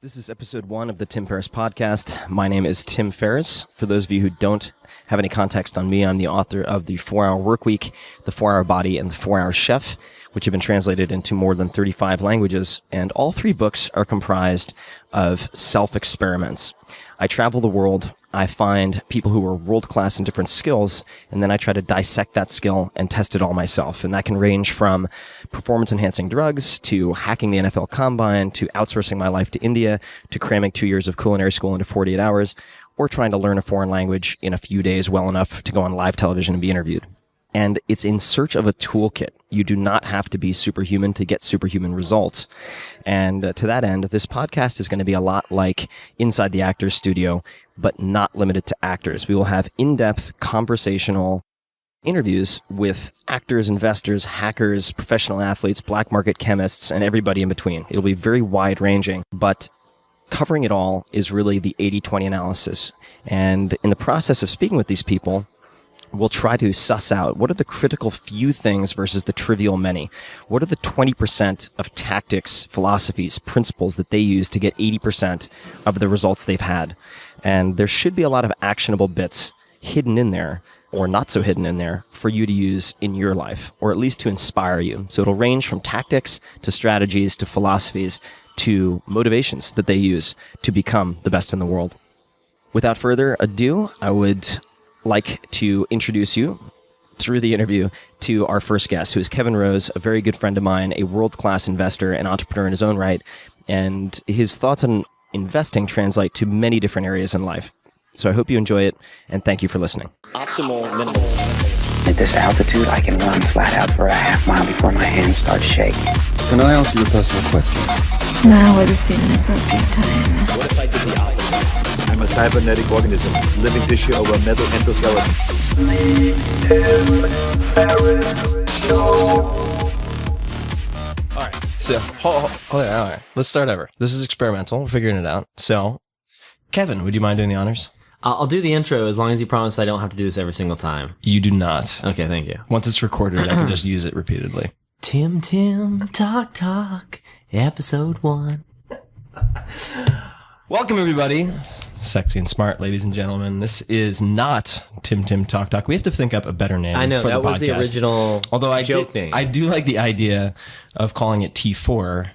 This is episode 1 of the Tim Ferriss podcast. My name is Tim Ferriss. For those of you who don't have any context on me, I'm the author of The 4-Hour Workweek, The 4-Hour Body, and The 4-Hour Chef, which have been translated into more than 35 languages, and all 3 books are comprised of self-experiments. I travel the world, I find people who are world-class in different skills, and then I try to dissect that skill and test it all myself. And that can range from performance-enhancing drugs, to hacking the NFL Combine, to outsourcing my life to India, to cramming 2 years of culinary school into 48 hours, or trying to learn a foreign language in a few days well enough to go on live television and be interviewed. And it's in search of a toolkit. You do not have to be superhuman to get superhuman results. And to that end, this podcast is going to be a lot like Inside the Actors Studio, but not limited to actors. We will have in-depth conversational interviews with actors, investors, hackers, professional athletes, black market chemists, and everybody in between. It'll be very wide-ranging, but covering it all is really the 80-20 analysis. And in the process of speaking with these people, we'll try to suss out what are the critical few things versus the trivial many. What are the 20% of tactics, philosophies, principles that they use to get 80% of the results they've had? And there should be a lot of actionable bits hidden in there, or not so hidden in there, for you to use in your life, or at least to inspire you. So it'll range from tactics to strategies to philosophies to motivations that they use to become the best in the world. Without further ado, I would like to introduce you through the interview to our first guest, who is Kevin Rose, a very good friend of mine, a world-class investor and entrepreneur in his own right, and his thoughts on investing translate to many different areas in life. So I hope you enjoy it, and thank you for listening. Optimal minimal. At this altitude, I can run flat out for a half mile before my hands start shaking. Can I answer your personal question? Now would seem an appropriate time. What if I did the opposite? I'm a cybernetic organism, living tissue over metal endoskeleton. All right, so hold on, all right. Let's start over. This is experimental. We're figuring it out. So, Kevin, would you mind doing the honors? I'll do the intro as long as you promise I don't have to do this every single time. You do not. Okay, thank you. Once it's recorded, I can just use it repeatedly. Tim, talk, episode 1. Welcome, everybody. Sexy and smart, ladies and gentlemen. This is not Tim Talk. We have to think up a better name. I know, for that the was the podcast. original joke name. I do like the idea of calling it T4.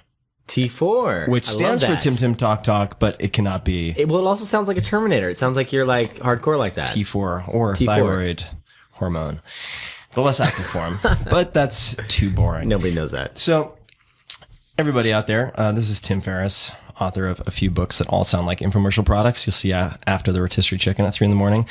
T4. Which stands for Tim Talk, but it cannot be Well, it also sounds like a Terminator. It sounds like you're like hardcore like that. T4 or T4. thyroid hormone. The less active form. But that's too boring. Nobody knows that. So, everybody out there, this is Tim Ferriss, author of a few books that all sound like infomercial products. You'll see after the rotisserie chicken at 3 a.m.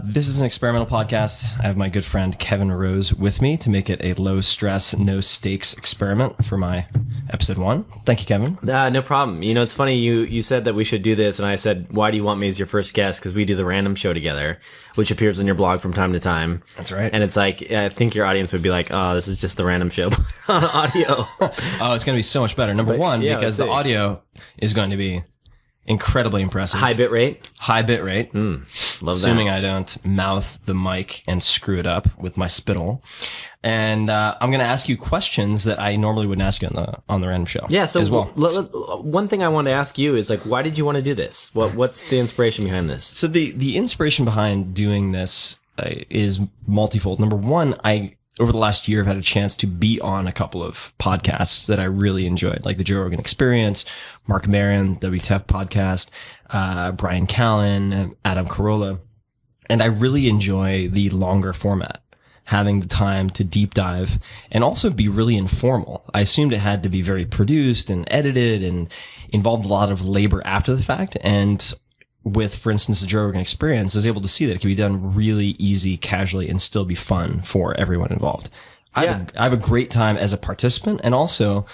This is an experimental podcast. I have my good friend Kevin Rose with me to make it a low-stress, no-stakes experiment for my episode 1. Thank you, Kevin. No problem. You know, it's funny, you said that we should do this, and I said, why do you want me as your first guest? Because we do the random show together, which appears on your blog from time to time. That's right. And it's like, I think your audience would be like, oh, this is just the random show on audio. Oh, it's going to be so much better. Number one, because the audio is going to be incredibly impressive. High bit rate. Love Assuming I don't mouth the mic and screw it up with my spittle. And I'm going to ask you questions that I normally wouldn't ask you on the random show. Yeah, so as well. One thing I want to ask you is, like, why did you want to do this? What's the inspiration behind this? So the inspiration behind doing this is multifold. Number one, over the last year, I've had a chance to be on a couple of podcasts that I really enjoyed, like the Joe Rogan Experience, Mark Maron, WTF podcast, Brian Callen, Adam Carolla. And I really enjoy the longer format, having the time to deep dive and also be really informal. I assumed it had to be very produced and edited and involved a lot of labor after the fact. And with, for instance, the Joe Rogan Experience, I was able to see that it can be done really easy, casually, and still be fun for everyone involved. I have a great time as a participant, and also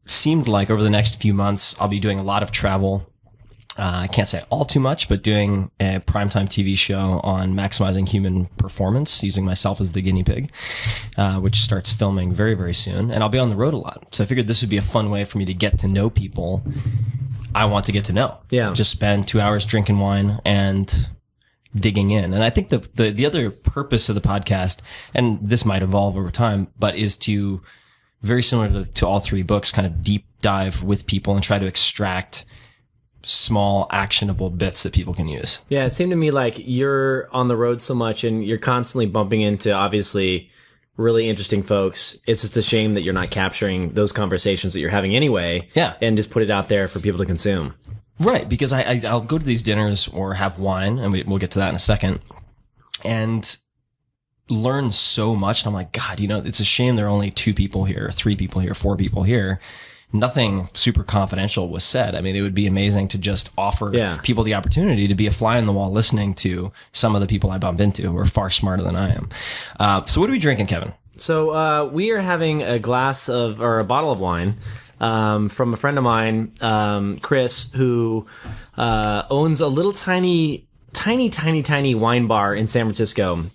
seemed like over the next few months, I'll be doing a lot of travel. I can't say all too much, but doing a primetime TV show on maximizing human performance, using myself as the guinea pig, which starts filming very, very soon. And I'll be on the road a lot. So I figured this would be a fun way for me to get to know people I want to get to know. Yeah. Just spend 2 hours drinking wine and digging in. And I think the other purpose of the podcast, and this might evolve over time, but is to very similar to all three books, kind of deep dive with people and try to extract small actionable bits that people can use. Yeah, it seemed to me like you're on the road so much and you're constantly bumping into obviously really interesting folks. It's just a shame that you're not capturing those conversations that you're having anyway. Yeah. And just put it out there for people to consume. Right, because I'll go to these dinners or have wine, and we'll get to that in a second, and learn so much. And I'm like, God, it's a shame there are only 2 people here, 3 people here, 4 people here. Nothing super confidential was said. I mean, it would be amazing to just offer people the opportunity to be a fly on the wall listening to some of the people I bump into who are far smarter than I am. So what are we drinking, Kevin? So we are having a bottle of wine from a friend of mine, Chris, who owns a little tiny wine bar in San Francisco.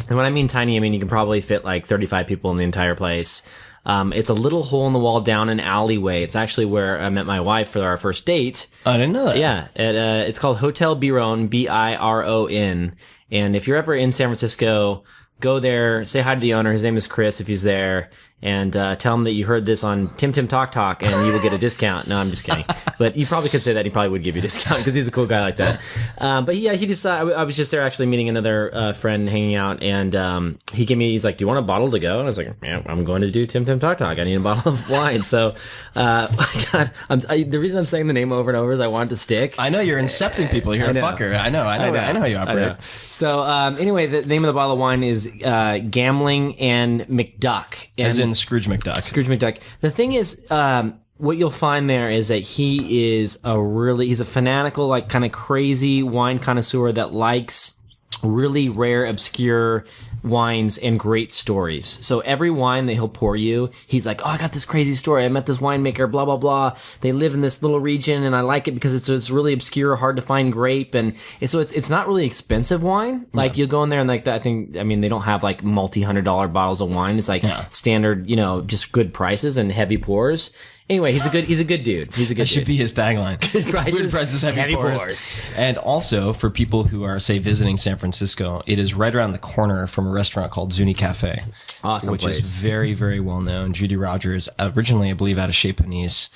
And when I mean tiny, I mean you can probably fit like 35 people in the entire place. It's a little hole in the wall down an alleyway. It's actually where I met my wife for our first date. I didn't know that. Yeah. It's called Hotel Biron, Biron. And if you're ever in San Francisco, go there, say hi to the owner. His name is Chris if he's there. And tell him that you heard this on Tim Talk Talk and you will get a discount. No, I'm just kidding. But you probably could say that. He probably would give you a discount because he's a cool guy like that. But yeah, he just, I was just there actually meeting another friend, hanging out, and he's like, do you want a bottle to go? And I was like, yeah, I'm going to do Tim Talk Talk. I need a bottle of wine. So, God, the reason I'm saying the name over and over is I want it to stick. I know you're incepting people. You're a fucker. I know how you operate. So, anyway, the name of the bottle of wine is Gambling and McDuck. As in Scrooge McDuck. Scrooge McDuck. The thing is, what you'll find there is that he's a fanatical, like kind of crazy wine connoisseur that likes really rare, obscure wines and great stories. So every wine that he'll pour you, he's like, oh, I got this crazy story. I met this winemaker, blah, blah, blah. They live in this little region and I like it because it's really obscure, hard to find grape. And so it's not really expensive wine. Like you'll go in there and like that, they don't have like multi-$100 bottles of wine. It's like standard, just good prices and heavy pours. Anyway, he's a good dude. He's a good dude. That should be his tagline. Good prices, heavy pours. And also, for people who are, say, visiting San Francisco, it is right around the corner from a restaurant called Zuni Cafe. Awesome which place. Is very, very well known. Judy Rogers, originally, I believe, out of Chez Panisse.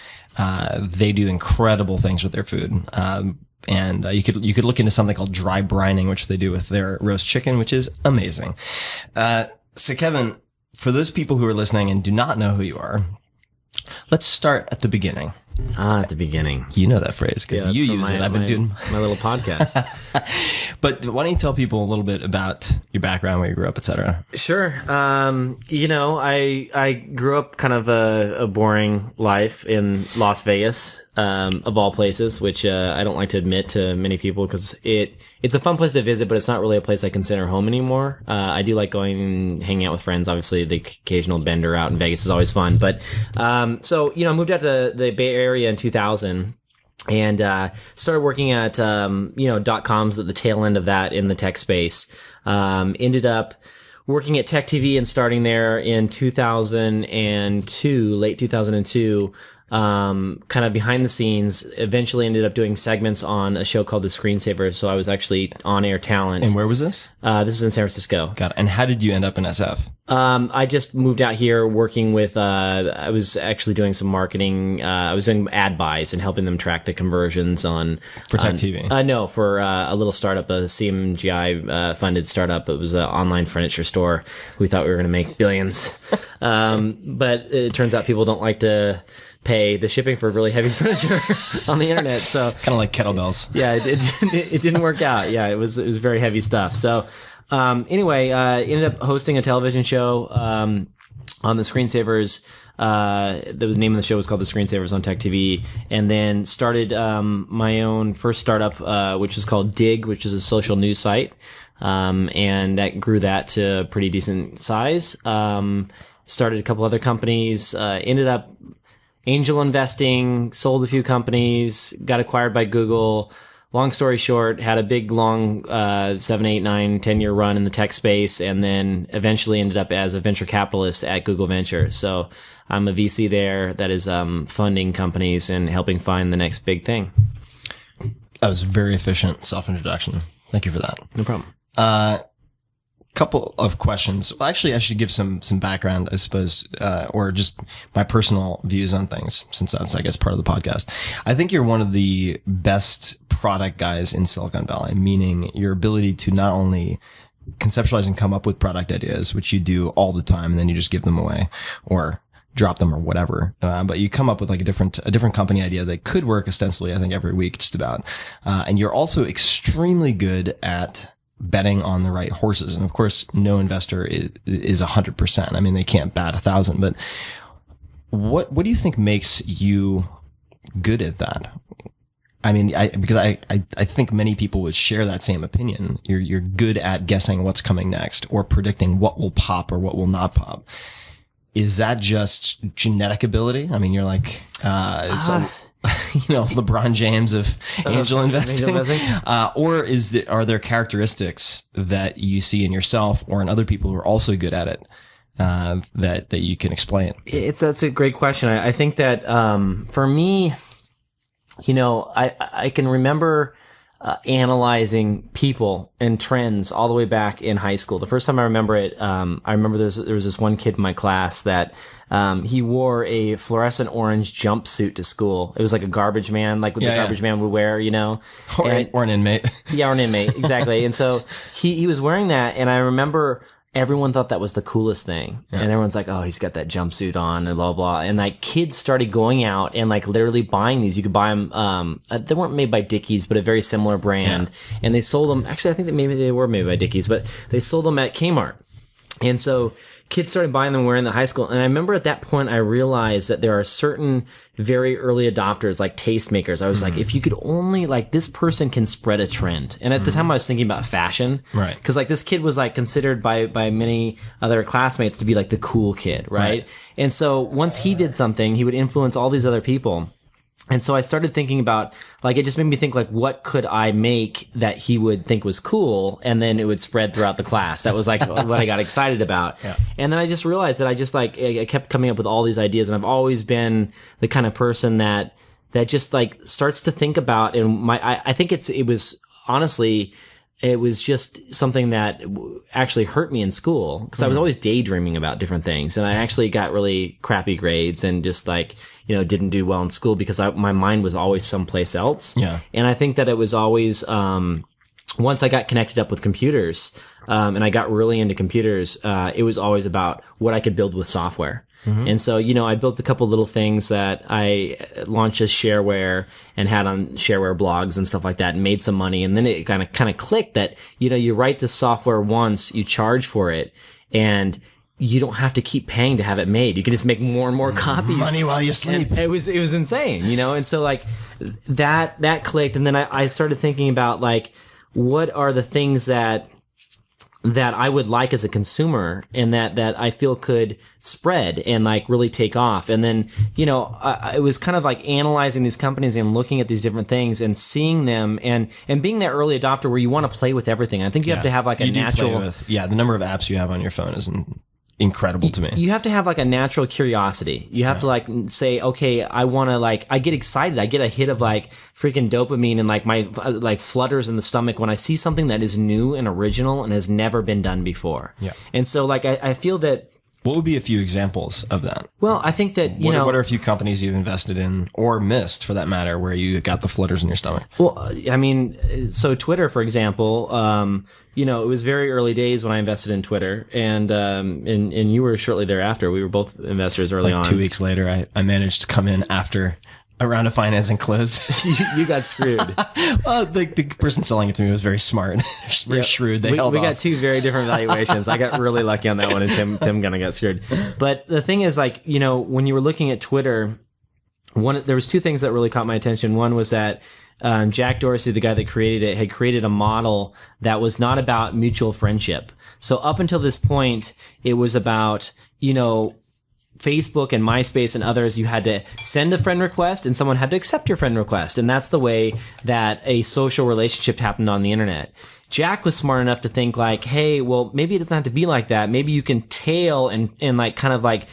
They do incredible things with their food. And you could look into something called dry brining, which they do with their roast chicken, which is amazing. So, Kevin, for those people who are listening and do not know who you are, let's start at the beginning. At the beginning. You know that phrase because you use it. I've been doing my little podcast. But why don't you tell people a little bit about your background, where you grew up, etc.? Sure. I grew up kind of a boring life in Las Vegas, of all places, which I don't like to admit to many people because it's a fun place to visit, but it's not really a place I consider home anymore. I do like going and hanging out with friends. Obviously, the occasional bender out in Vegas is always fun. But so I moved out to the Bay Area in 2000. And started working at .coms at the tail end of that in the tech space. Ended up working at Tech TV and starting there in 2002, late 2002. Kind of behind the scenes, eventually ended up doing segments on a show called The Screensaver. So I was actually on-air talent. And where was this? This was in San Francisco. Got it. And how did you end up in SF? I just moved out here working with, I was actually doing some marketing. I was doing ad buys and helping them track the conversions for Tech TV. No, for a little startup, a CMGI funded startup. It was an online furniture store. We thought we were going to make billions. But it turns out people don't like to pay the shipping for really heavy furniture on the internet. So kind of like kettlebells. Yeah, it didn't work out. Yeah, it was very heavy stuff. So, anyway, ended up hosting a television show, on the Screensavers. The name of the show was called The Screensavers on Tech TV, and then started, my own first startup, which was called Dig, which is a social news site. And that grew that to a pretty decent size. Started a couple other companies, ended up angel investing, sold a few companies, got acquired by Google. Long story short, had a big, long 7, 8, 9, 10-year run in the tech space, and then eventually ended up as a venture capitalist at Google Ventures. So I'm a VC there that is funding companies and helping find the next big thing. That was very efficient self-introduction. Thank you for that. No problem. couple of questions. Well, actually, I should give some background, I suppose, or just my personal views on things, since that's, I guess, part of the podcast. I think you're one of the best product guys in Silicon Valley, meaning your ability to not only conceptualize and come up with product ideas, which you do all the time, and then you just give them away or drop them or whatever. But you come up with like a different company idea that could work ostensibly, I think, every week, just about. And you're also extremely good at betting on the right horses. And of course, no investor is 100%. I mean, they can't bat 1,000, but what do you think makes you good at that? I mean, because I think many people would share that same opinion. You're good at guessing what's coming next or predicting what will pop or what will not pop. Is that just genetic ability? I mean, you're like, LeBron James of angel investing, or are there characteristics that you see in yourself or in other people who are also good at it, that you can explain? That's a great question. I think that, for me, I can remember, analyzing people and trends all the way back in high school. The first time I remember it, I remember there was this one kid in my class that, he wore a fluorescent orange jumpsuit to school. It was like a garbage man, like what the garbage man would wear, Or an inmate. Yeah, or an inmate, exactly. And so he was wearing that, and I remember everyone thought that was the coolest thing. Yeah. And everyone's like, oh, he's got that jumpsuit on and blah, blah. And like kids started going out and like literally buying these. You could buy them. They weren't made by Dickies, but a very similar brand. Yeah. And they sold them. Actually, I think that maybe they were made by Dickies, but they sold them at Kmart. And so kids started buying them, wearing the high school. And I remember at that point, I realized that there are certain very early adopters, like tastemakers. I was like, if you could only, like, this person can spread a trend. And at the time I was thinking about fashion. Right. Cause like this kid was like considered by many other classmates to be like the cool kid. Right. And so once he did something, he would influence all these other people. And so I started thinking about, like, it just made me think, like, what could I make that he would think was cool? And then it would spread throughout the class. That was, like, what I got excited about. Yeah. And then I just realized that I kept coming up with all these ideas. And I've always been the kind of person that just, like, starts to think about, and I think it was honestly, it was just something that actually hurt me in school, because I was always daydreaming about different things. And I actually got really crappy grades and just like, didn't do well in school because my mind was always someplace else. Yeah. And I think that it was always, once I got connected up with computers, and I got really into computers, it was always about what I could build with software. Mm-hmm. And so, I built a couple little things that I launched as shareware and had on shareware blogs and stuff like that and made some money. And then it kind of clicked that, you write this software once, you charge for it, and you don't have to keep paying to have it made. You can just make more and more copies. Money while you sleep. And it was insane, And so like that clicked. And then I started thinking about like, what are the things that I would like as a consumer and that I feel could spread and like really take off. And then, it was kind of like analyzing these companies and looking at these different things and seeing them and being that early adopter where you want to play with everything. I think you have to have like a natural, the number of apps you have on your phone is incredible to me. You have to have like a natural curiosity. You have to like say, okay, I want to like, I get excited. I get a hit of like freaking dopamine and like my like flutters in the stomach when I see something that is new and original and has never been done before. Yeah. And so like, I feel that. What would be a few examples of that? Well, I think that, what are a few companies you've invested in or missed for that matter where you got the flutters in your stomach? Well, I mean, so Twitter, for example, it was very early days when I invested in Twitter and you were shortly thereafter. We were both investors early on. 2 weeks later, I managed to come in after a round of financing close. you got screwed. Well, the person selling it to me was very smart, very shrewd. We got two very different valuations. I got really lucky on that one, and Tim kind of got screwed. But the thing is, like, when you were looking at Twitter, there was two things that really caught my attention. One was that Jack Dorsey, the guy that created it, had created a model that was not about mutual friendship. So up until this point, it was about, Facebook and MySpace and others, you had to send a friend request and someone had to accept your friend request. And that's the way that a social relationship happened on the internet. Jack was smart enough to think like, hey, well, maybe it doesn't have to be like that. Maybe you can tail and like kind of like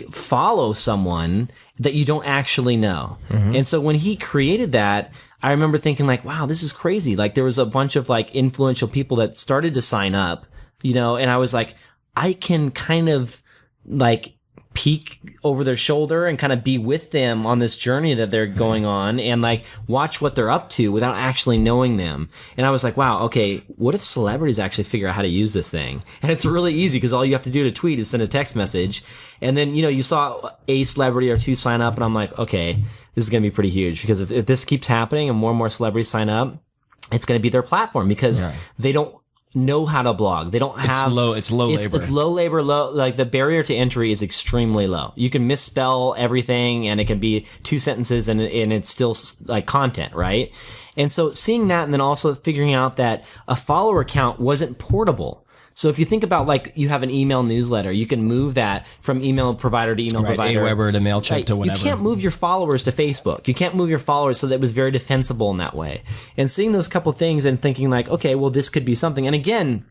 follow someone that you don't actually know. Mm-hmm. And so when he created that, I remember thinking like, wow, this is crazy. Like there was a bunch of like influential people that started to sign up and I was like, I can kind of like peek over their shoulder and kind of be with them on this journey that they're going on and like watch what they're up to without actually knowing them. And I was like, wow, okay, what if celebrities actually figure out how to use this thing? And it's really easy because all you have to do to tweet is send a text message. And then, you saw a celebrity or two sign up and I'm like, okay, this is going to be pretty huge because if this keeps happening and more celebrities sign up, it's going to be their platform because they don't know how to blog. They don't have it's low labor. It's low labor, like the barrier to entry is extremely low. You can misspell everything and it can be 2 sentences and it's still like content, right? And so seeing that and then also figuring out that a follower count wasn't portable. So if you think about like you have an email newsletter, you can move that from email provider to email provider. Aweber to MailChimp to whatever. You can't move your followers to Facebook. You can't move your followers, so that was very defensible in that way. And seeing those couple things and thinking like, okay, well this could be something. And again,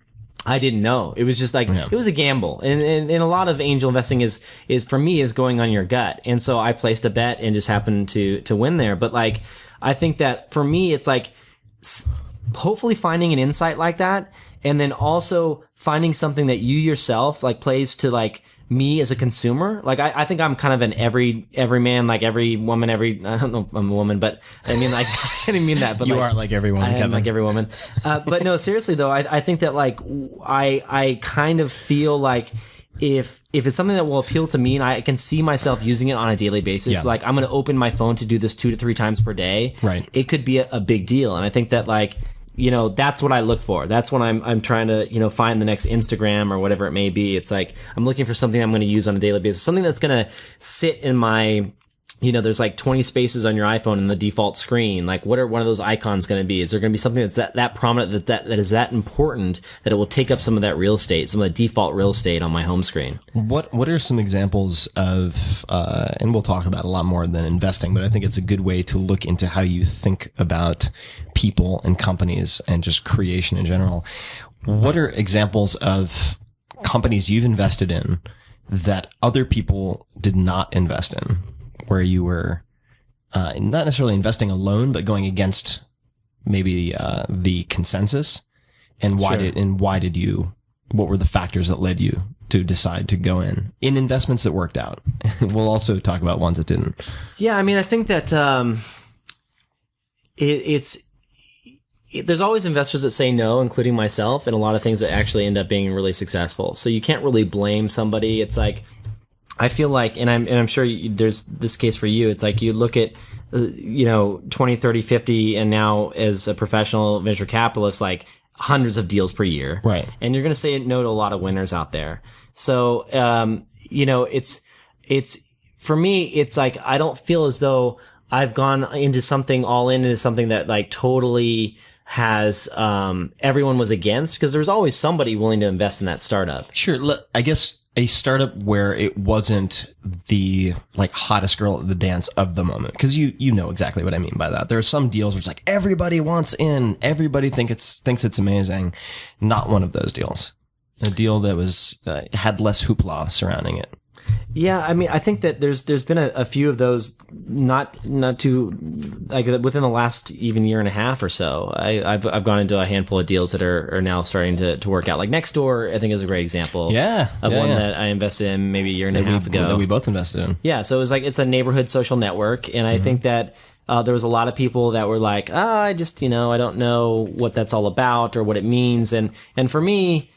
I didn't know. It was just like, it was a gamble. And a lot of angel investing is for me is going on your gut. And so I placed a bet and just happened to win there. But like, I think that for me, it's like hopefully finding an insight like that. And then also finding something that you yourself like plays to like me as a consumer. Like I think I'm kind of an every man, like every woman, I don't know if I'm a woman, but I mean like, I didn't mean that, but you are like every woman, I am like every woman. But no, seriously though, I think that like, I kind of feel like if it's something that will appeal to me and I can see myself using it on a daily basis, like I'm going to open my phone to do this 2 to 3 times per day. Right. It could be a big deal. And I think that like, that's what I look for. That's when I'm trying to, find the next Instagram or whatever it may be. It's like, I'm looking for something I'm going to use on a daily basis. Something that's going to sit in my, there's like 20 spaces on your iPhone in the default screen. Like, what are one of those icons going to be? Is there going to be something that's that prominent, that is that important that it will take up some of that real estate, some of the default real estate on my home screen? What are some examples of, and we'll talk about a lot more than investing, but I think it's a good way to look into how you think about people and companies and just creation in general. What are examples of companies you've invested in that other people did not invest in, where you were not necessarily investing alone, but going against maybe the consensus? And why did you? What were the factors that led you to decide to go in investments that worked out? We'll also talk about ones that didn't. Yeah, I mean, I think that there's always investors that say no, including myself, and a lot of things that actually end up being really successful. So you can't really blame somebody. It's like, I feel like, and I'm sure there's this case for you. It's like you look at, 20, 30, 50, and now as a professional venture capitalist, like hundreds of deals per year. Right. And you're going to say no to a lot of winners out there. So, it's, for me, it's like, I don't feel as though I've gone into something all into something that like totally has, everyone was against, because there was always somebody willing to invest in that startup. Sure. I guess a startup where it wasn't the like hottest girl at the dance of the moment, because you know exactly what I mean by that. There are some deals where it's like everybody wants in, everybody thinks it's amazing. Not one of those deals. A deal that was had less hoopla surrounding it. Yeah, I mean, I think that there's been a few of those, not too, like within the last even year and a half or so. I've gone into a handful of deals that are now starting to work out. Like Nextdoor, I think is a great example. Of one that I invested in maybe a year and a half ago. That we both invested in. Yeah, so it was like, it's a neighborhood social network, and I think that there was a lot of people that were like, I just, I don't know what that's all about or what it means, and for me,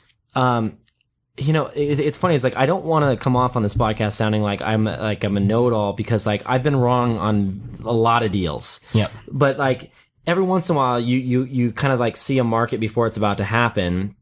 it's funny. It's like, I don't want to come off on this podcast sounding like I'm a know-it-all, because like I've been wrong on a lot of deals. Yeah. But like every once in a while, you kind of like see a market before it's about to happen.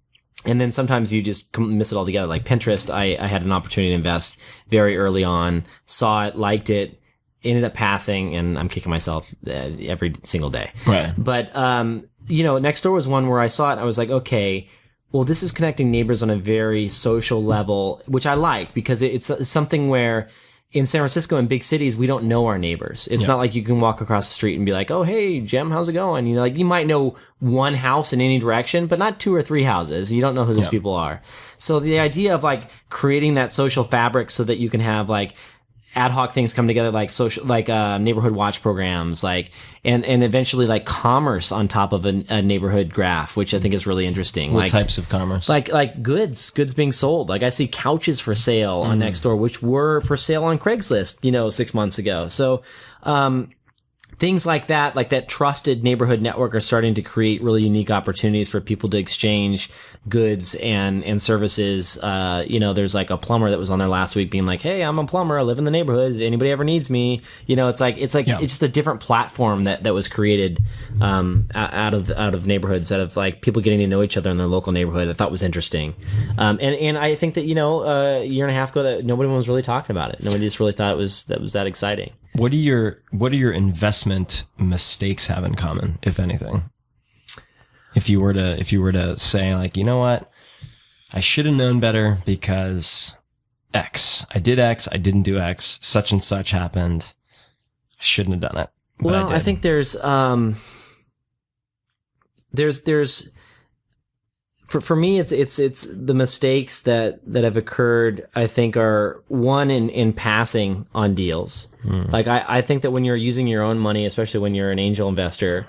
And then sometimes you just miss it altogether. Like Pinterest, I had an opportunity to invest very early on, saw it, liked it, ended up passing, and I'm kicking myself every single day. Right. But, Nextdoor was one where I saw it and I was like, okay, well, this is connecting neighbors on a very social level, which I like, because it's something where in San Francisco and big cities, we don't know our neighbors. It's not like you can walk across the street and be like, oh, hey, Jem, how's it going? You might know one house in any direction, but not 2 or 3 houses. You don't know who those people are. So the idea of like creating that social fabric so that you can have like, ad hoc things come together, like social, like neighborhood watch programs, like and eventually like commerce on top of a neighborhood graph, which I think is really interesting. What like types of commerce? like goods being sold. Like I see couches for sale on Nextdoor, which were for sale on Craigslist, 6 months ago. So things like that trusted neighborhood network are starting to create really unique opportunities for people to exchange goods and services. There's like a plumber that was on there last week being like, "Hey, I'm a plumber. I live in the neighborhood. If anybody ever needs me," it's just a different platform that was created, out of neighborhoods, out of like people getting to know each other in their local neighborhood. I thought was interesting. And I think that, a year and a half ago that nobody was really talking about it. Nobody just really thought it was that exciting. What do your investment mistakes have in common, if anything? If you were to say, like, you know what, I should have known better because X. I did X, I didn't do X, such and such happened. I shouldn't have done it. But Well, I think there's for me, it's the mistakes that have occurred, I think, are one in passing on deals. Like I think that when you're using your own money, especially when you're an angel investor,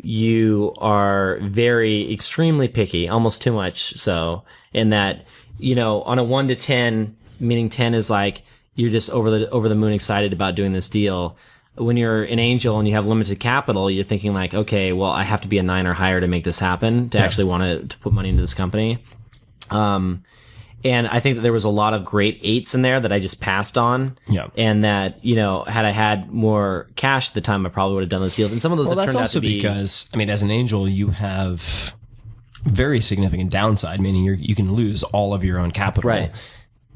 you are extremely picky, almost too much so, in that, on a 1 to 10, meaning 10 is like you're just over the moon excited about doing this deal. When you're an angel and you have limited capital, you're thinking like, okay, well, I have to be a 9 or higher to make this happen, to actually want to put money into this company. And I think that there was a lot of great 8s in there that I just passed on. Yeah. And that, had I had more cash at the time, I probably would have done those deals. And some of those have turned out to be... because, as an angel, you have very significant downside, meaning you can lose all of your own capital. Right.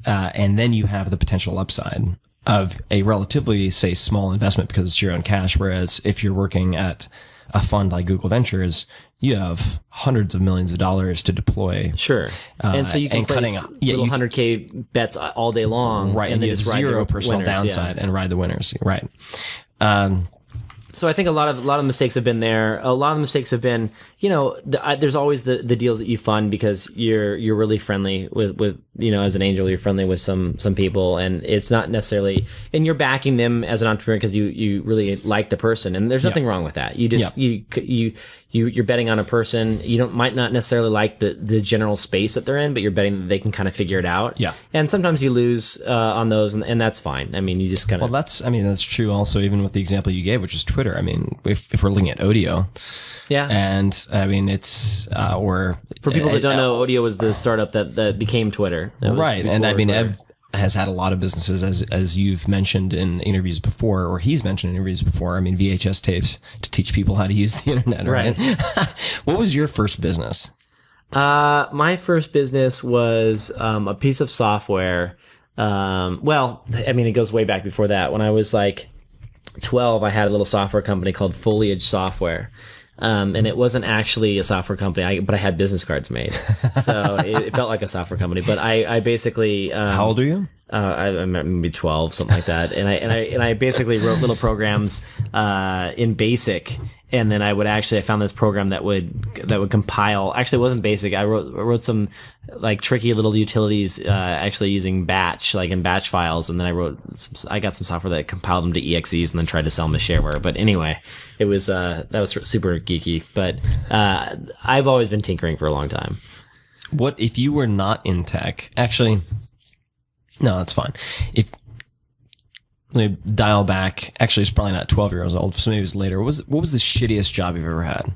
And then you have the potential upside of a relatively, say, small investment because it's your own cash. Whereas if you're working at a fund like Google Ventures, you have hundreds of millions of dollars to deploy. Sure. And so you can place little 100K bets all day long. Right. And you have zero personal downside and ride the winners. Right. So I think a lot of mistakes have been there. A lot of the mistakes have been, there's always the deals that you fund because you're really friendly with as an angel, you're friendly with some people, and it's not necessarily, and you're backing them as an entrepreneur because you really like the person, and there's nothing wrong with that. You just you're betting on a person. You might not necessarily like the general space that they're in, but you're betting that they can kind of figure it out. Yeah. And sometimes you lose on those, and that's fine. You just kind of... Well, that's true also, even with the example you gave, which is Twitter. If we're looking at Odeo. Yeah. And it's or for people that don't know, Odeo was the startup that became Twitter. Right. And Ev has had a lot of businesses, as you've mentioned in interviews before, or he's mentioned in interviews before. VHS tapes to teach people how to use the internet, right? What was your first business? My first business was a piece of software. It goes way back before that. When I was like 12, I had a little software company called Foliage Software. And it wasn't actually a software company, but I had business cards made. So it felt like a software company, but I basically, how old are you? I'm maybe 12, something like that. And I basically wrote little programs, in BASIC. And then I found this program that would compile. Actually, it wasn't BASIC. I wrote some like tricky little utilities, actually using batch, like in batch files. And then I got some software that compiled them to EXEs and then tried to sell them as shareware. But anyway, it was, that was super geeky. But, I've always been tinkering for a long time. What if you were not in tech? Actually, no, that's fine. Let me dial back. Actually, it's probably not 12 years old. So maybe it was later. What was the shittiest job you've ever had?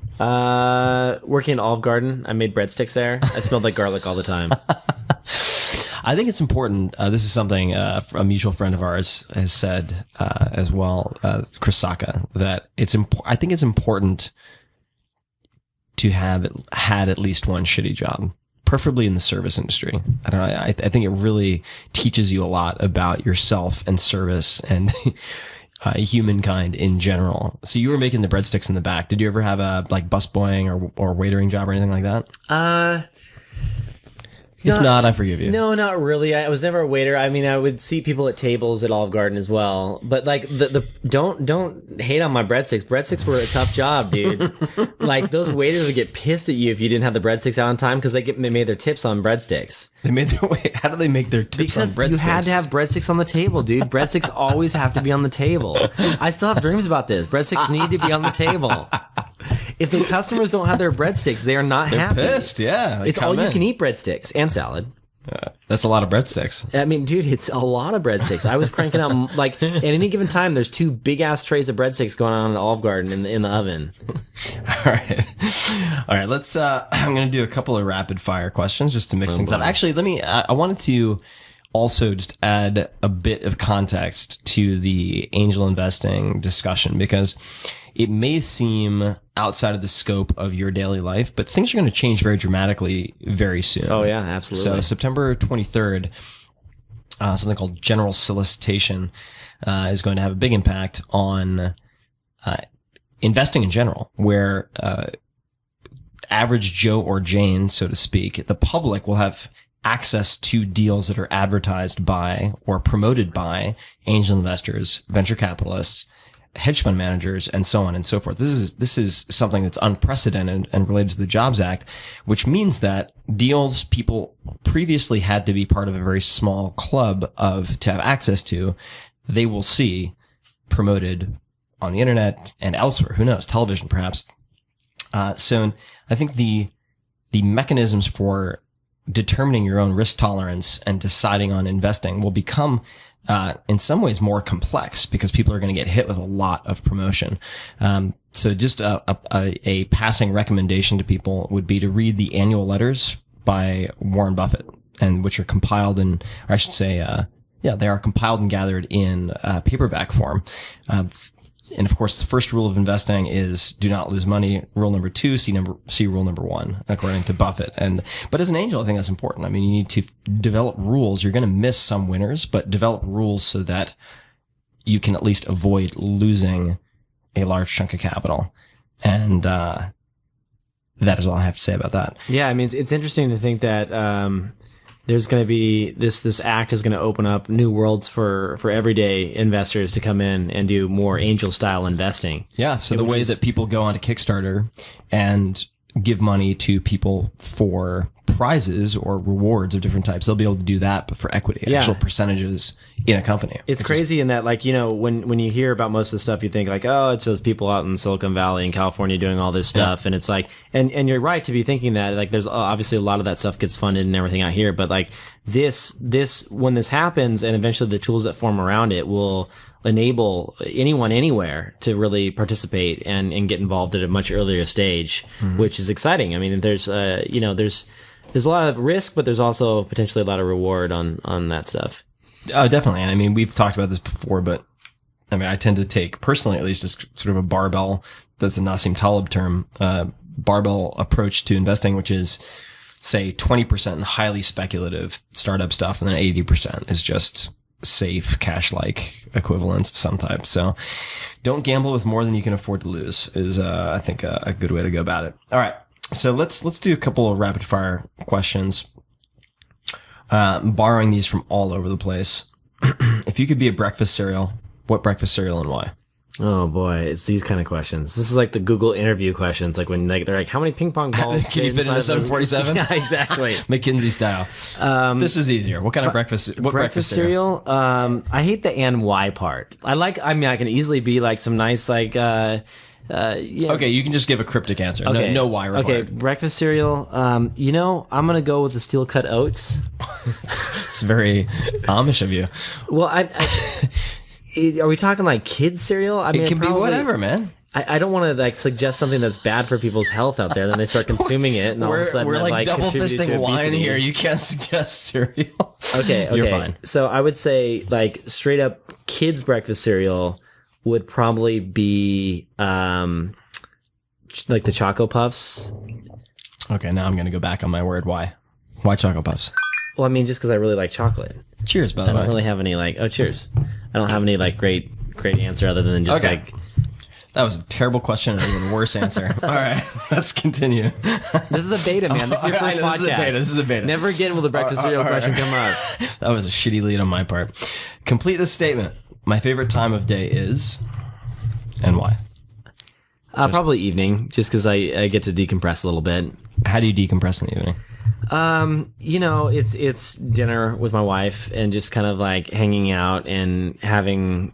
Working in Olive Garden. I made breadsticks there. I smelled like garlic all the time. I think it's important. This is something a mutual friend of ours has said as well, Chris Saka, that I think it's important to have had at least one shitty job. Preferably in the service industry. I don't know. I think it really teaches you a lot about yourself and service and humankind in general. So you were making the breadsticks in the back. Did you ever have a like busboying or waitering job or anything like that? If not, I forgive you. No, not really. I was never a waiter. I mean, I would see people at tables at Olive Garden as well. But like, don't hate on my breadsticks. Breadsticks were a tough job, dude. Like those waiters would get pissed at you if you didn't have the breadsticks out on time because they made their tips on breadsticks. They made their way. How do they make their tips on breadsticks? Because you had to have breadsticks on the table, dude. Breadsticks always have to be on the table. I still have dreams about this. Breadsticks need to be on the table. If the customers don't have their breadsticks, they are not happy. Pissed, yeah. It's all you can eat breadsticks and salad. That's a lot of breadsticks. I mean, dude, it's a lot of breadsticks. I was cranking out, like, at any given time, there's 2 big-ass trays of breadsticks going on in the Olive Garden in the oven. All right. Let's, I'm going to do a couple of rapid-fire questions just to mix things up. Actually, I wanted to also just add a bit of context to the angel investing discussion because it may seem outside of the scope of your daily life, but things are going to change very dramatically very soon. Oh, yeah, absolutely. So September 23rd, something called general solicitation is going to have a big impact on investing in general, where average Joe or Jane, so to speak, the public will have access to deals that are advertised by or promoted by angel investors, venture capitalists, hedge fund managers, and so on and so forth. This is something that's unprecedented and related to the Jobs Act, which means that deals people previously had to be part of a very small club to have access to, they will see promoted on the internet and elsewhere. Who knows? Television, perhaps. So I think the mechanisms for determining your own risk tolerance and deciding on investing will become in some ways more complex because people are going to get hit with a lot of promotion. So just a passing recommendation to people would be to read the annual letters by Warren Buffett, and which are compiled in, or I should say, they are compiled and gathered in paperback form. And of course, the first rule of investing is do not lose money. Rule number 2, see rule number 1, according to Buffett. But as an angel, I think that's important. I mean, you need to develop rules. You're going to miss some winners, but develop rules so that you can at least avoid losing a large chunk of capital. And, that is all I have to say about that. Yeah. I mean, it's interesting to think that, there's going to be this act is going to open up new worlds for everyday investors to come in and do more angel style investing. Yeah. So the way that people go onto Kickstarter and give money to people for prizes or rewards of different types, they'll be able to do that, but for equity, actual percentages in a company. It's crazy in that, like, you know, when you hear about most of the stuff, you think like, oh, it's those people out in Silicon Valley and California doing all this stuff. And it's like, and you're right to be thinking that, like, there's obviously a lot of that stuff gets funded and everything out here. But like when this happens and eventually the tools that form around it will enable anyone anywhere to really participate and get involved at a much earlier stage, which is exciting. I mean, there's a lot of risk, but there's also potentially a lot of reward on that stuff. Oh, definitely. And I mean, we've talked about this before, but I mean, I tend to take personally, at least, as sort of a barbell, that's the Nassim Taleb term, barbell approach to investing, which is say 20% highly speculative startup stuff. And then 80% is just safe cash-like equivalents of some type. So don't gamble with more than you can afford to lose is, I think a good way to go about it. All right. So let's do a couple of rapid fire questions, borrowing these from all over the place. If you could be a breakfast cereal, what breakfast cereal and why? Oh boy, it's these kind of questions. This is like the Google interview questions, like when they're like, "How many ping pong balls can you fit in a 747?" Yeah, exactly. McKinsey style. This is easier. What kind of breakfast? What breakfast cereal? I hate the and why part. I can easily be like some nice like. Yeah. Okay, you can just give a cryptic answer. Okay. No why required. Okay, breakfast cereal. I'm gonna go with the steel cut oats. It's very Amish of you. Well, are we talking like kids cereal? I mean, it can be whatever, man. I don't want to like suggest something that's bad for people's health out there. Then they start consuming it, and all of a sudden we're like double fisting wine obesity. here. You can't suggest cereal. Okay, You're fine. So I would say like straight up kids breakfast cereal would probably be like the Choco Puffs. Okay, now I'm going to go back on my word. Why Choco Puffs? Well, I mean, just because I really like chocolate. Cheers, by the way. I don't really have any like. Oh, cheers! I don't have any like great answer other than just like. That was a terrible question and an even worse answer. All right, let's continue. This is a beta, man. This is your first podcast. This is a beta. Never again will the breakfast cereal question come up. That was a shitty lead on my part. Complete this statement. My favorite time of day is, and why? Probably evening, just because I get to decompress a little bit. How do you decompress in the evening? It's dinner with my wife and just kind of like hanging out and having,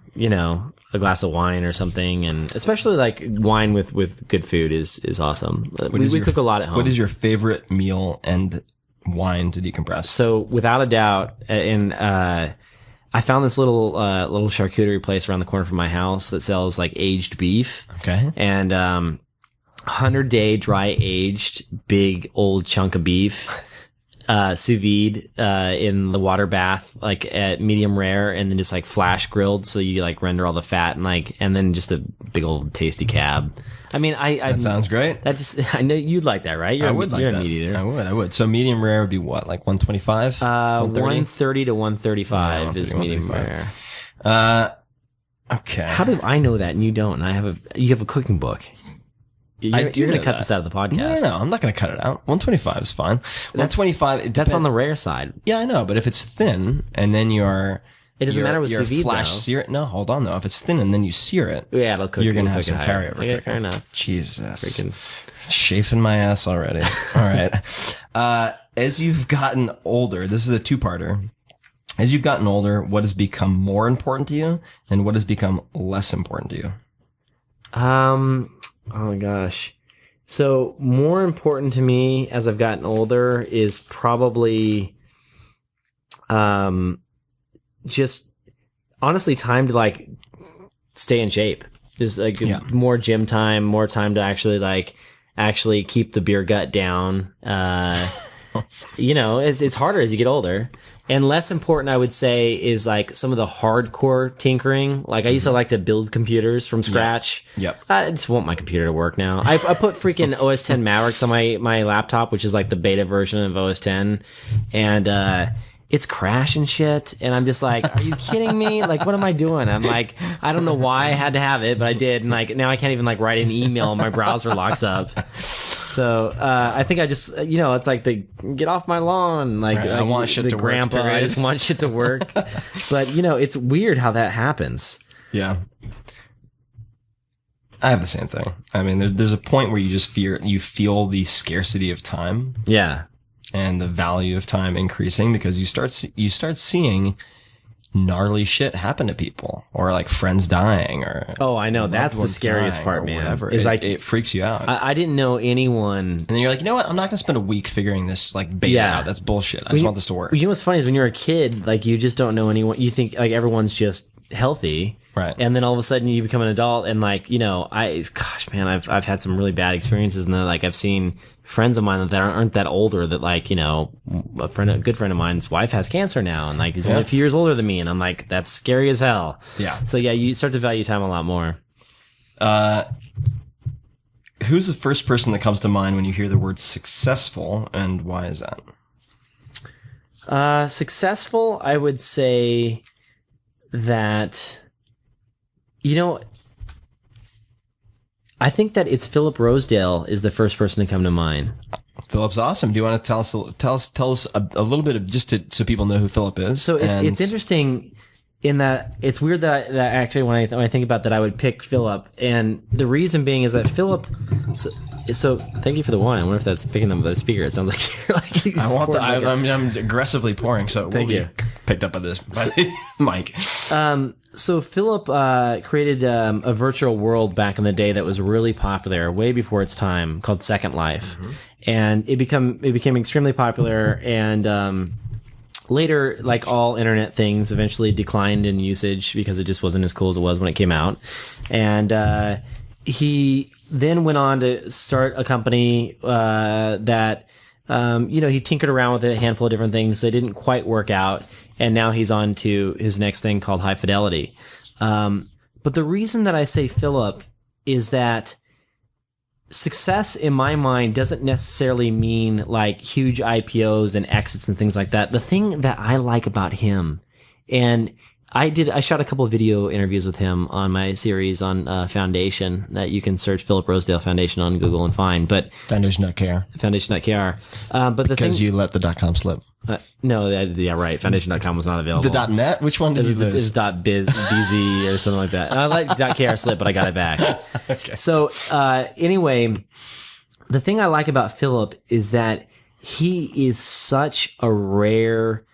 a glass of wine or something, and especially like wine with good food is awesome. We cook a lot at home. What is your favorite meal and wine to decompress? So without a doubt, I found this little charcuterie place around the corner from my house that sells like aged beef. Okay. And 100-day dry aged big old chunk of beef, sous vide in the water bath, like at medium rare, and then just like flash grilled, so you like render all the fat, and then just a big old tasty cab. I mean, that sounds great. I know you'd like that, right? You're a meat eater. I would. So medium rare would be what, like 125? 130 to 135 is medium rare. Okay. How do I know that and you don't? And you have a cooking book. You're going to cut this out of the podcast. No, I'm not going to cut it out. 125 is fine. 125. That's on the rare side. Yeah, I know, but if it's thin and then it doesn't matter with sous vide, flash sear it. No, hold on though. If it's thin and then you sear it, yeah, it'll cook. You're going to have some carryover. Okay, fair enough. Jesus, chafing my ass already. All right. As you've gotten older, this is a two-parter. As you've gotten older, what has become more important to you, and what has become less important to you? Oh my gosh. So more important to me as I've gotten older is probably, just honestly time to like stay in shape. Just like more gym time, more time to actually keep the beer gut down. It's harder as you get older. And less important, I would say, is like some of the hardcore tinkering. Like I used to like to build computers from scratch. Yep. I just want my computer to work now. I put freaking OS 10 Mavericks on my laptop, which is like the beta version of OS 10. And, it's crashing shit. And I'm just like, are you kidding me? Like, what am I doing? I'm like, I don't know why I had to have it, but I did. And like, now I can't even like write an email. My browser locks up. So, I think I just, it's like the get off my lawn. Like, right. I want shit to grandpa, work. I just want shit to work. But, it's weird how that happens. Yeah. I have the same thing. I mean, there's a point where you feel the scarcity of time. Yeah. And the value of time increasing because you start seeing gnarly shit happen to people, or like friends dying, or I know that's the scariest part, man. Whatever. Is like it freaks you out. I didn't know anyone, and then you're like, you know what? I'm not going to spend a week figuring this like beta out. That's bullshit. I just want this to work. You know what's funny is when you're a kid, like you just don't know anyone. You think like everyone's just healthy. Right. And then all of a sudden you become an adult and like, I've had some really bad experiences, and then like I've seen friends of mine that aren't that older that like, a good friend of mine's wife has cancer now, and like he's only a few years older than me, and I'm like, that's scary as hell. Yeah. So yeah, you start to value time a lot more. Who's the first person that comes to mind when you hear the word successful, and why is that? Successful, I would say that, I think that it's Philip Rosedale is the first person to come to mind. Philip's awesome. Do you want to tell us a little bit of so people know who Philip is? So it's interesting in that it's weird that actually when I think about that I would pick Philip, and the reason being is that Philip. So thank you for the wine. I wonder if that's picking up the speaker. It sounds like you're like I'm aggressively pouring, so it will be picked up by the mic. So Philip created a virtual world back in the day that was really popular, way before its time, called Second Life, and it became extremely popular. And later, like all internet things, eventually declined in usage because it just wasn't as cool as it was when it came out. And he then went on to start a company that he tinkered around with a handful of different things. They didn't quite work out. And now he's on to his next thing called High Fidelity. But the reason that I say Philip is that success in my mind doesn't necessarily mean like huge IPOs and exits and things like that. The thing that I like about him, and I shot a couple of video interviews with him on my series on Foundation that you can search Philip Rosedale Foundation on Google and find. But Foundation.kr. Foundation.kr. But the Because thing, you let the .com slip. no, yeah, right. Foundation.com was not available. The .net? Which one did you It lose? was .biz or something like that. I let .kr slip, but I got it back. Okay. So anyway, the thing I like about Philip is that he is such a rare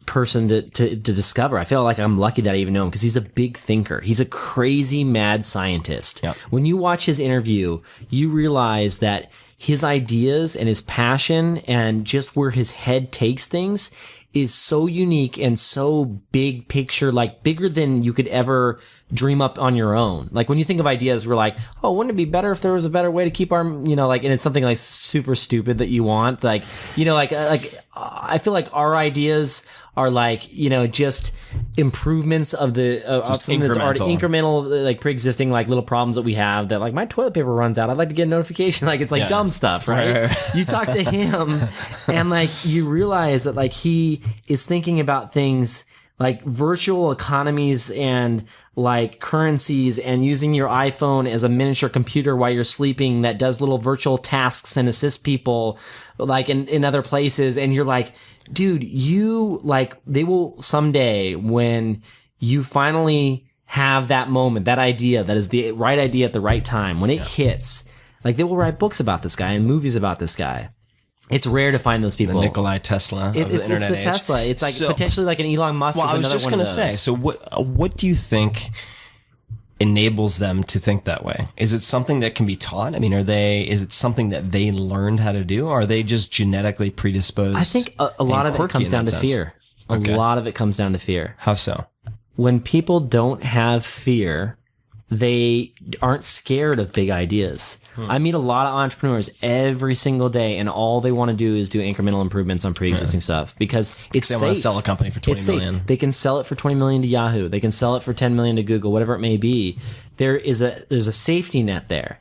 person to discover. I feel like I'm lucky that I even know him because he's a big thinker. He's a crazy mad scientist. Yep. When you watch his interview, you realize that his ideas and his passion and just where his head takes things is so unique and so big picture, like bigger than you could ever dream up on your own. Like when you think of ideas, we're like, oh, wouldn't it be better if there was a better way to keep our, like, and it's something like super stupid that you want. Like, like I feel like our ideas are like, just improvements of the, of something that's already incremental, like pre-existing, like little problems that we have that like my toilet paper runs out. I'd like to get a notification. Like it's like dumb stuff, right? You talk to him and like you realize that like he is thinking about things like virtual economies and like currencies and using your iPhone as a miniature computer while you're sleeping that does little virtual tasks and assists people like in other places. And you're like, dude, they will someday when you finally have that moment, that idea that is the right idea at the right time, when it hits, like they will write books about this guy and movies about this guy. It's rare to find those people. The Nikolai Tesla of the internet it's the age. Tesla. It's like potentially like an Elon Musk. Well, is I was another just one going of to those. say, so what do you think enables them to think that way? Is it something that can be taught? I mean, is it something that they learned how to do? Or are they just genetically predisposed? I think a lot of it comes down to fear. A lot of it comes down to fear. How so? When people don't have fear, they aren't scared of big ideas. I meet a lot of entrepreneurs every single day, and all they want to do is do incremental improvements on pre-existing stuff because it's safe. They want to sell a company for $20 million. Safe. They can sell it for $20 million to Yahoo. They can sell it for $10 million to Google, whatever it may be. There's a safety net there.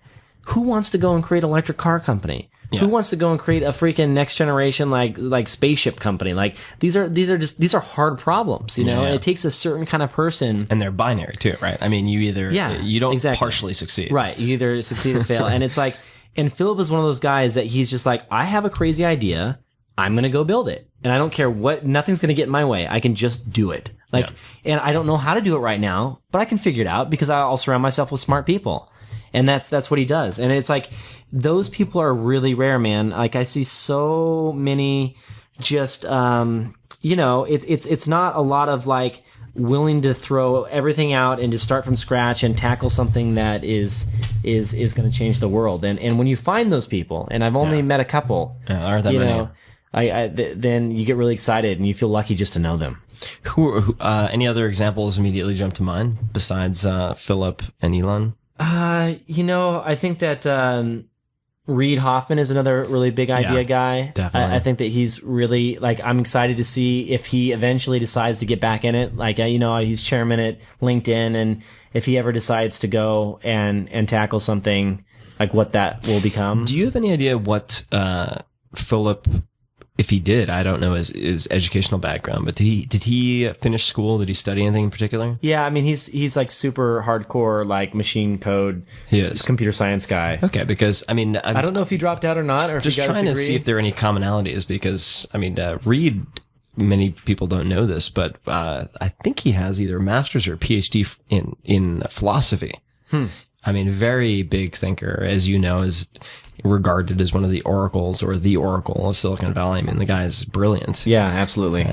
Who wants to go and create an electric car company? Yeah. Who wants to go and create a freaking next generation like spaceship company? Like these are hard problems, you know. Yeah. And it takes a certain kind of person, and they're binary too, right? I mean, you don't partially succeed, right? You either succeed or fail, and it's like, and Philip is one of those guys that he's just like, I have a crazy idea, I'm gonna go build it, and I don't care nothing's gonna get in my way. I can just do it, and I don't know how to do it right now, but I can figure it out because I'll surround myself with smart people. And that's what he does. And it's like, those people are really rare, man. Like I see so many just, it's not a lot of like willing to throw everything out and to start from scratch and tackle something that is going to change the world. And when you find those people, and I've only met a couple, aren't that many? Then you get really excited and you feel lucky just to know them. Who any other examples immediately jump to mind besides Philip and Elon? I think that Reid Hoffman is another really big idea guy. Definitely. I think that he's really, like, I'm excited to see if he eventually decides to get back in it. Like, he's chairman at LinkedIn, and if he ever decides to go and tackle something, like what that will become. Do you have any idea what Philip, if he did, I don't know his educational background, but did he finish school? Did he study anything in particular? Yeah, I mean, he's like super hardcore, like machine code. He is computer science guy. Okay, because I mean, I don't know if he dropped out or not, or if just he got trying his to degree. see if there are any commonalities. Because I mean, Reid, many people don't know this, but I think he has either a master's or a PhD in philosophy. I mean, very big thinker, as you know, is regarded as one of the oracles or the oracle of Silicon Valley. I mean, the guy is brilliant. Yeah, absolutely.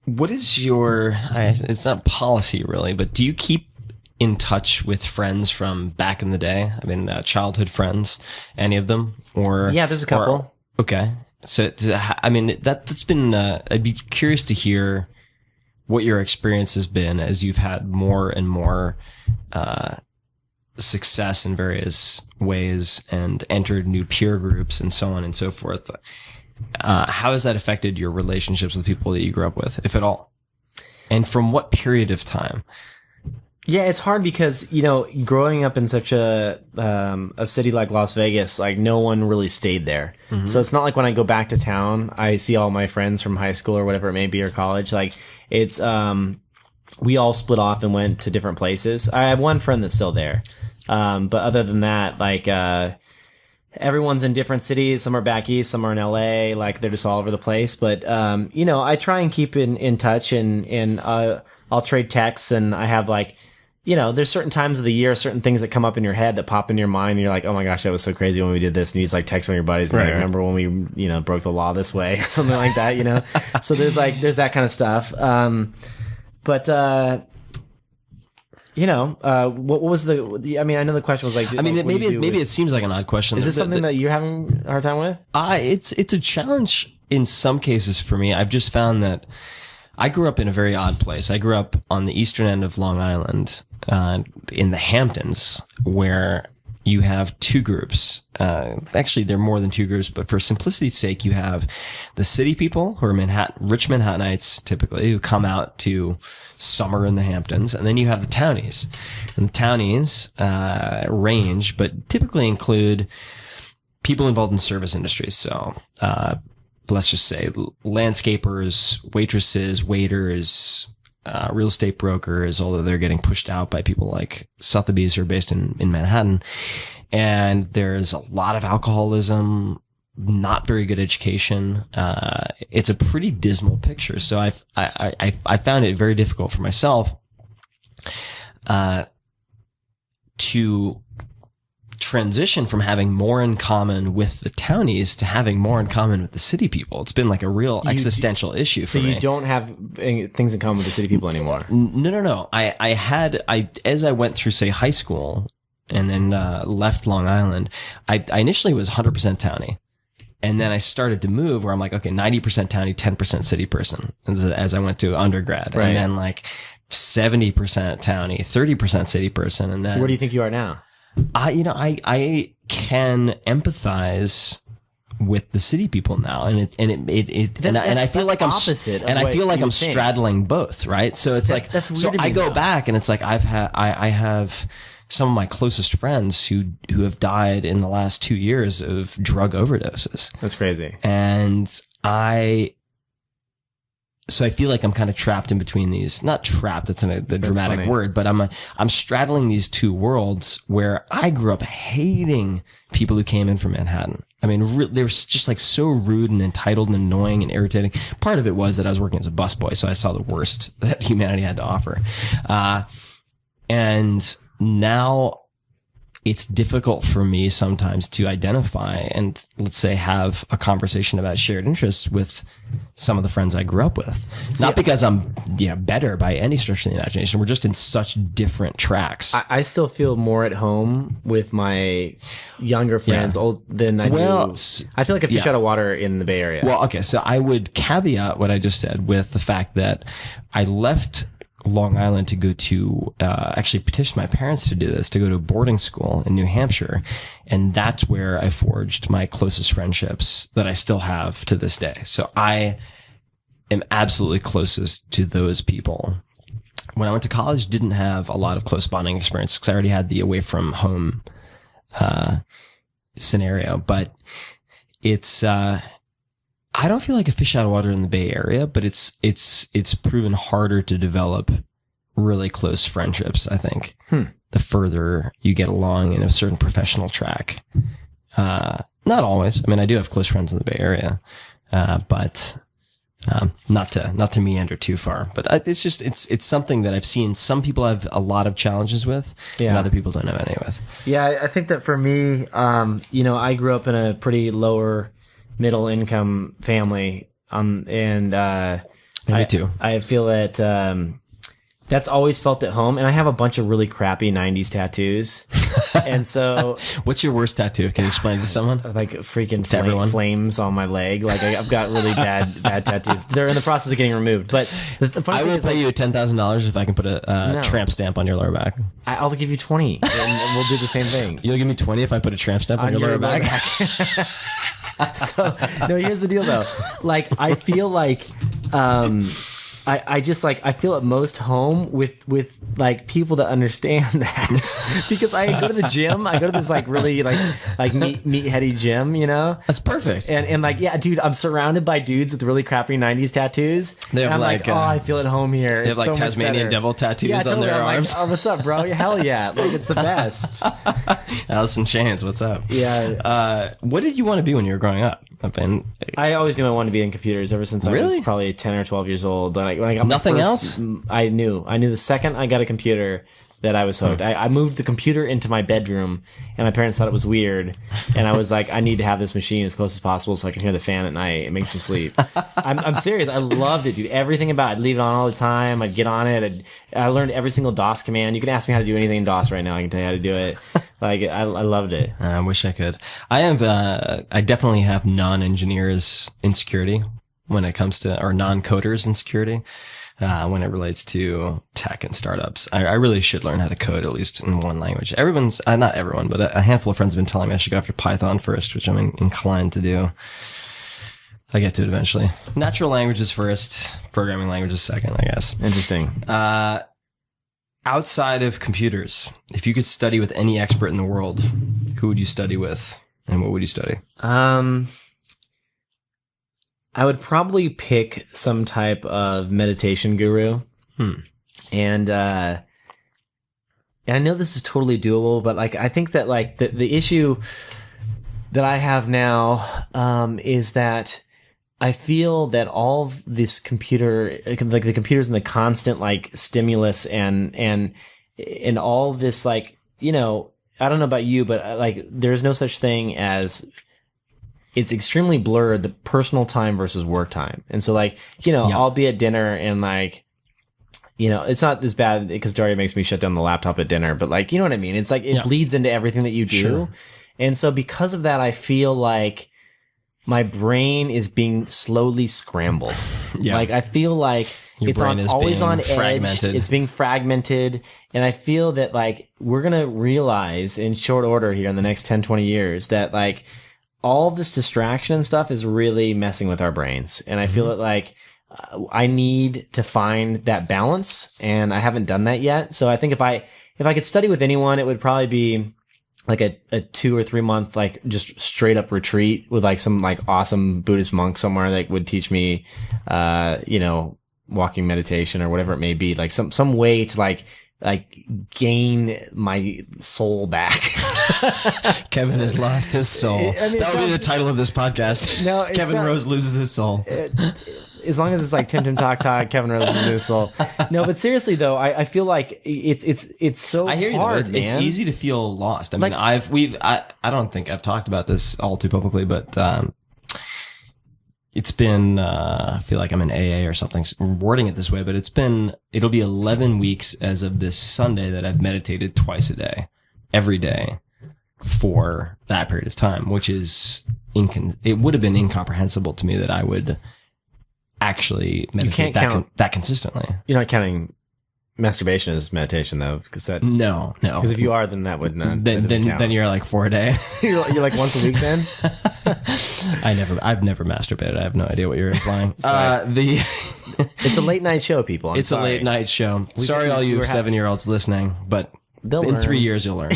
What is your, it's not policy really, but do you keep in touch with friends from back in the day? I mean, childhood friends, any of them? Or yeah, there's a couple. Okay. So, I mean, that's been, I'd be curious to hear what your experience has been as you've had more and more, success in various ways and entered new peer groups and so on and so forth. How has that affected your relationships with people that you grew up with, if at all? And from what period of time? Yeah, it's hard because, you know, growing up in such a city like Las Vegas, like no one really stayed there. So it's not like when I go back to town, I see all my friends from high school or whatever it may be, or college. Like it's, we all split off and went to different places. I have one friend that's still there. But other than that, like, everyone's in different cities. Some are back east, some are in LA. Like they're just all over the place. But, you know, I try and keep in touch and I'll trade texts, and I have like, you know, there's certain times of the year, certain things that come up in your head that pop in your mind. And you're like, oh my gosh, that was so crazy when we did this. And you just like text one of your buddies and like, remember when we, you know, broke the law this way or something like that, you know? So there's that kind of stuff. But you know, what was I mean, I know the question was like, I mean, maybe it seems like an odd question. Is this something that you're having a hard time with? It's a challenge in some cases for me. I've just found that I grew up in a very odd place. I grew up on the eastern end of Long Island, in the Hamptons, where you have two groups. Actually, there are more than two groups, but for simplicity's sake, you have the city people who are rich Manhattanites, typically, who come out to summer in the Hamptons, and then you have the townies. And the townies range, but typically include people involved in service industries. So, let's just say landscapers, waitresses, waiters, real estate brokers, although they're getting pushed out by people like Sotheby's who are based in Manhattan. And there's a lot of alcoholism, not very good education. It's a pretty dismal picture. So I found it very difficult for myself, to transition from having more in common with the townies to having more in common with the city people. It's been like a real existential issue for me. So you don't have things in common with the city people anymore? No. As I went through, say, high school and then left Long Island, I initially was 100% townie. And then I started to move where I'm like, okay, 90% townie, 10% city person as I went to undergrad. Right. And then like 70% townie, 30% city person. And then where do you think you are now? I can empathize with the city people now, and I feel like I'm opposite, and I feel like I'm straddling both, right? So it's like that's weird. So I go back, and it's like I have some of my closest friends who have died in the last 2 years of drug overdoses. That's crazy, and So I feel like I'm kind of trapped in between these. Not trapped, that's the dramatic word, but I'm straddling these two worlds where I grew up hating people who came in from Manhattan. I mean, they were just like so rude and entitled and annoying and irritating. Part of it was that I was working as a busboy, so I saw the worst that humanity had to offer. And now it's difficult for me sometimes to identify and, let's say, have a conversation about shared interests with some of the friends I grew up with. Not because I'm, better by any stretch of the imagination. We're just in such different tracks. I still feel more at home with my younger friends than I do. I feel like a fish out of water in the Bay Area. Well, okay. So I would caveat what I just said with the fact that I left Long Island to go to, actually petitioned my parents to do this, to go to boarding school in New Hampshire. And that's where I forged my closest friendships that I still have to this day. So I am absolutely closest to those people. When I went to college, didn't have a lot of close bonding experience because I already had the away from home, scenario, but it's, I don't feel like a fish out of water in the Bay Area, but it's proven harder to develop really close friendships, I think, the further you get along in a certain professional track. Not always. I mean, I do have close friends in the Bay Area, but not to meander too far. But it's something that I've seen some people have a lot of challenges with, and other people don't have any with. Yeah, I think that for me, I grew up in a pretty lower middle income family, and me too. I feel that that's always felt at home, and I have a bunch of really crappy 90s tattoos. And so what's your worst tattoo? Can you explain to someone? Like freaking flames on my leg. Like I've got really bad tattoos. They're in the process of getting removed. But the funny I thing will is, pay you $10,000 if I can put a tramp stamp on your lower back. I'll give you 20 and we'll do the same thing. You'll give me 20 if I put a tramp stamp on your lower back? So no, here's the deal though. Like I feel like I just like I feel at most home with like people that understand that because I go to the gym. I go to this like really like meatheady gym, you know. That's perfect. And like yeah, dude, I'm surrounded by dudes with really crappy '90s tattoos. They have and I'm like oh, I feel at home here. They have like Tasmanian devil tattoos on their arms. Like, oh, what's up, bro? Hell yeah, like it's the best. Alice in Chains, what's up? Yeah. What did you want to be when you were growing up? I always knew I wanted to be in computers ever since I was probably 10 or 12 years old. When I got Nothing my else? I knew the second I got a computer that I was hooked. I moved the computer into my bedroom, and my parents thought it was weird. And I was like, I need to have this machine as close as possible so I can hear the fan at night. It makes me sleep. I'm serious. I loved it, dude. Everything about it. I'd leave it on all the time. I'd get on it. I learned every single DOS command. You can ask me how to do anything in DOS right now. I can tell you how to do it. Like I loved it. I wish I could. I definitely have non-engineers insecurity when it comes to, or non-coders insecurity. When it relates to tech and startups, I really should learn how to code at least in one language. Everyone's, not everyone, but a handful of friends have been telling me I should go after Python first, which I'm inclined to do. I get to it eventually. Natural languages first, programming languages second, I guess. Interesting. Outside of computers, if you could study with any expert in the world, who would you study with, and what would you study? I would probably pick some type of meditation guru. And I know this is totally doable, but like, I think that like the issue that I have now, is that I feel that all of this computer, like the computers and the constant like stimulus and all this, like, you know, I don't know about you, but like, there's no such thing as, it's extremely blurred, the personal time versus work time. And so like, you know, I'll be at dinner and like, you know, it's not as bad because Daria makes me shut down the laptop at dinner, but like, you know what I mean? It's like, it bleeds into everything that you do. Sure. And so because of that, I feel like my brain is being slowly scrambled. Like I feel like it's always on edge. Fragmented. It's being fragmented. And I feel that like, we're going to realize in short order here in the next 10, 20 years that like, all of this distraction and stuff is really messing with our brains. And I feel it like I need to find that balance, and I haven't done that yet. So I think if I could study with anyone, it would probably be like a 2 or 3 month, like just straight up retreat with like some like awesome Buddhist monk somewhere that would teach me, you know, walking meditation or whatever it may be, like some way to like gain my soul back. Kevin has lost his soul. I mean, that would be the title of this podcast. No, Kevin Rose loses his soul. As long as it's like Tim Talk, Kevin Rose loses his soul. No, but seriously though, I feel like it's so I hear you, hard, man. It's easy to feel lost. I mean, I don't think I've talked about this all too publicly, but it's been, I feel like I'm in AA or something, wording it this way, but it'll be 11 weeks as of this Sunday that I've meditated twice a day, every day for that period of time, which is, it would have been incomprehensible to me that I would actually meditate that consistently. You're not counting masturbation as meditation though, because that no, because if you are, then that would not. Then you're like 4 a day. you're like once a week then. I've never masturbated. I have no idea what you're implying. It's a late night show, people. It's a late night show. Sorry, all you 7-year-olds listening, but in 3 years you'll learn.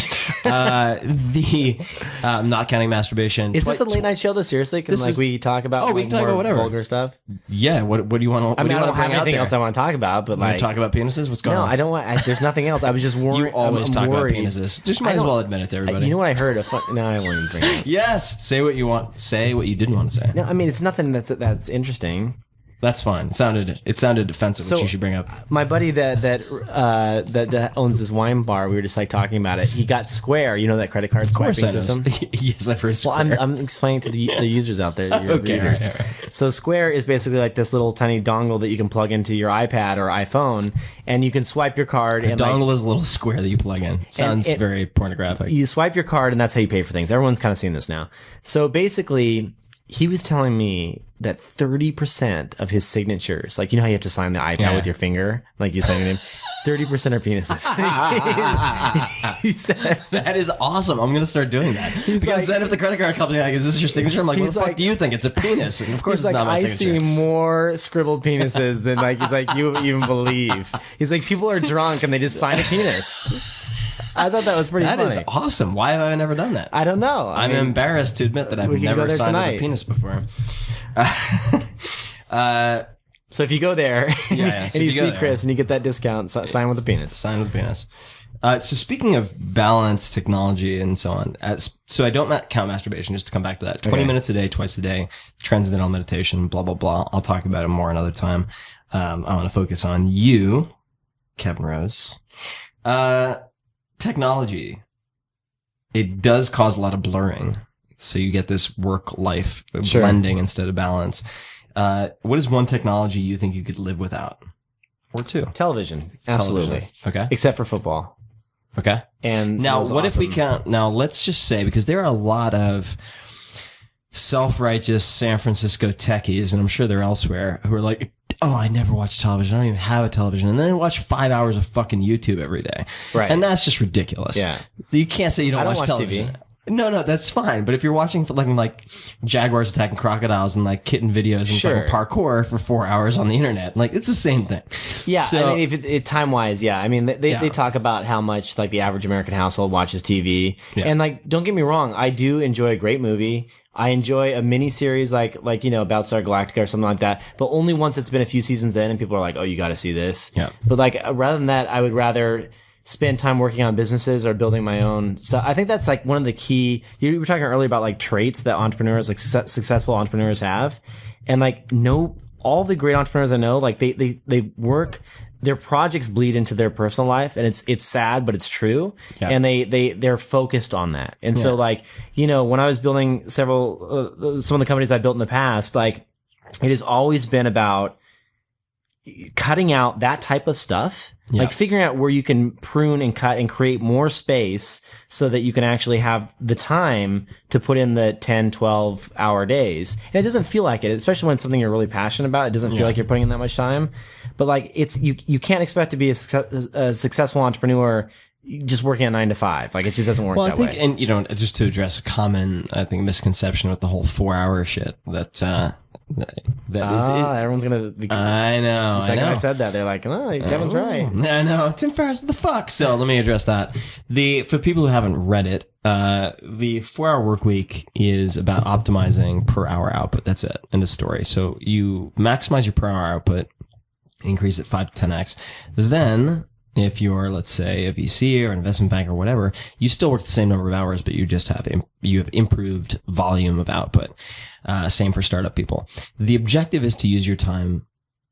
Not counting masturbation. Is this a late night show though? Seriously? Because like we talk about we can talk about whatever vulgar stuff. Yeah. What do you want to? I mean, I don't have anything else I want to talk about, but like talk about penises. What's going on? No, I don't want. There's nothing else. I was just worried. You always talk about penises. Just might as well admit it to everybody. You know what I heard? No, I won't even bring it up. Yes. Say what you want. Say what you didn't want to say. No, I mean it's nothing that's interesting. That's fine. It sounded defensive, which you should bring up. My buddy that owns this wine bar, we were just like talking about it. He got Square, you know, that credit card swiping system. Yes, I've heard Square. Well, I'm explaining to the users out there, your readers. All right. So Square is basically like this little tiny dongle that you can plug into your iPad or iPhone, and you can swipe your card. A dongle is a little square that you plug in. Sounds very pornographic. You swipe your card, and that's how you pay for things. Everyone's kind of seen this now. So basically, he was telling me that 30% of his signatures, like, you know how you have to sign the iPad with your finger? Like you sign your name? 30% are penises. He said, that is awesome. I'm going to start doing that. Because then if the credit card company like, is this your signature? I'm like, what the fuck do you think? It's a penis. And of course it's not my I signature. see more scribbled penises than like, he's like, you even believe. He's like, people are drunk and they just sign a penis. I thought that was pretty funny. That is awesome. Why have I never done that? I don't know. I'm embarrassed to admit that I've never signed with a penis before. So if you go there and So you see there, Chris and you get that discount, sign with a penis. Sign with a penis. So speaking of balance, technology, and so on, so I don't count masturbation, just to come back to that. 20 minutes a day, twice a day, transcendental meditation, blah, blah, blah. I'll talk about it more another time. I want to focus on you, Kevin Rose. Technology. It does cause a lot of blurring. So you get this work-life blending instead of balance. What is one technology you think you could live without? Or two? Television. Absolutely. Okay. Except for football. Okay. And now, what if we count? Now, let's just say, because there are a lot of self-righteous San Francisco techies, and I'm sure they're elsewhere, who are like, oh, I never watch television. I don't even have a television. And then they watch 5 hours of fucking YouTube every day. Right. And that's just ridiculous. Yeah. You can't say you don't watch television. TV. No, that's fine. But if you're watching like jaguars attacking crocodiles and like kitten videos and fucking parkour for 4 hours on the internet, like it's the same thing. Yeah, so, I mean, if time wise, yeah. I mean, they talk about how much like the average American household watches TV, and like, don't get me wrong, I do enjoy a great movie. I enjoy a mini series like Battlestar Galactica or something like that, but only once it's been a few seasons in, and people are like, oh, you got to see this. Yeah. But like, rather than that, I would rather spend time working on businesses or building my own stuff. I think that's like one of the key, you were talking earlier about like traits that entrepreneurs, like successful entrepreneurs have. And like, all the great entrepreneurs I know, like they work, their projects bleed into their personal life, and it's sad, but it's true. Yeah. And they're focused on that. And so like, when I was building some of the companies I built in the past, like it has always been about cutting out that type of stuff, like figuring out where you can prune and cut and create more space so that you can actually have the time to put in the 10, 12 hour days. And it doesn't feel like it, especially when it's something you're really passionate about. It doesn't feel like you're putting in that much time, but like you can't expect to be a successful entrepreneur just working at 9 to 5. Like it just doesn't work that way. And just to address a common, I think, misconception with the whole 4 hour shit that everyone's gonna be, I know. The second I said that, they're like, oh, Kevin's right. I know. Tim Ferriss, what the fuck? So let me address that. For people who haven't read it, the 4 hour work week is about optimizing per hour output. That's it. End of story. So you maximize your per hour output, increase it 5 to 10x. Then, if you're, let's say, a VC or an investment bank or whatever, you still work the same number of hours, but you just have improved volume of output. Same for startup people. The objective is to use your time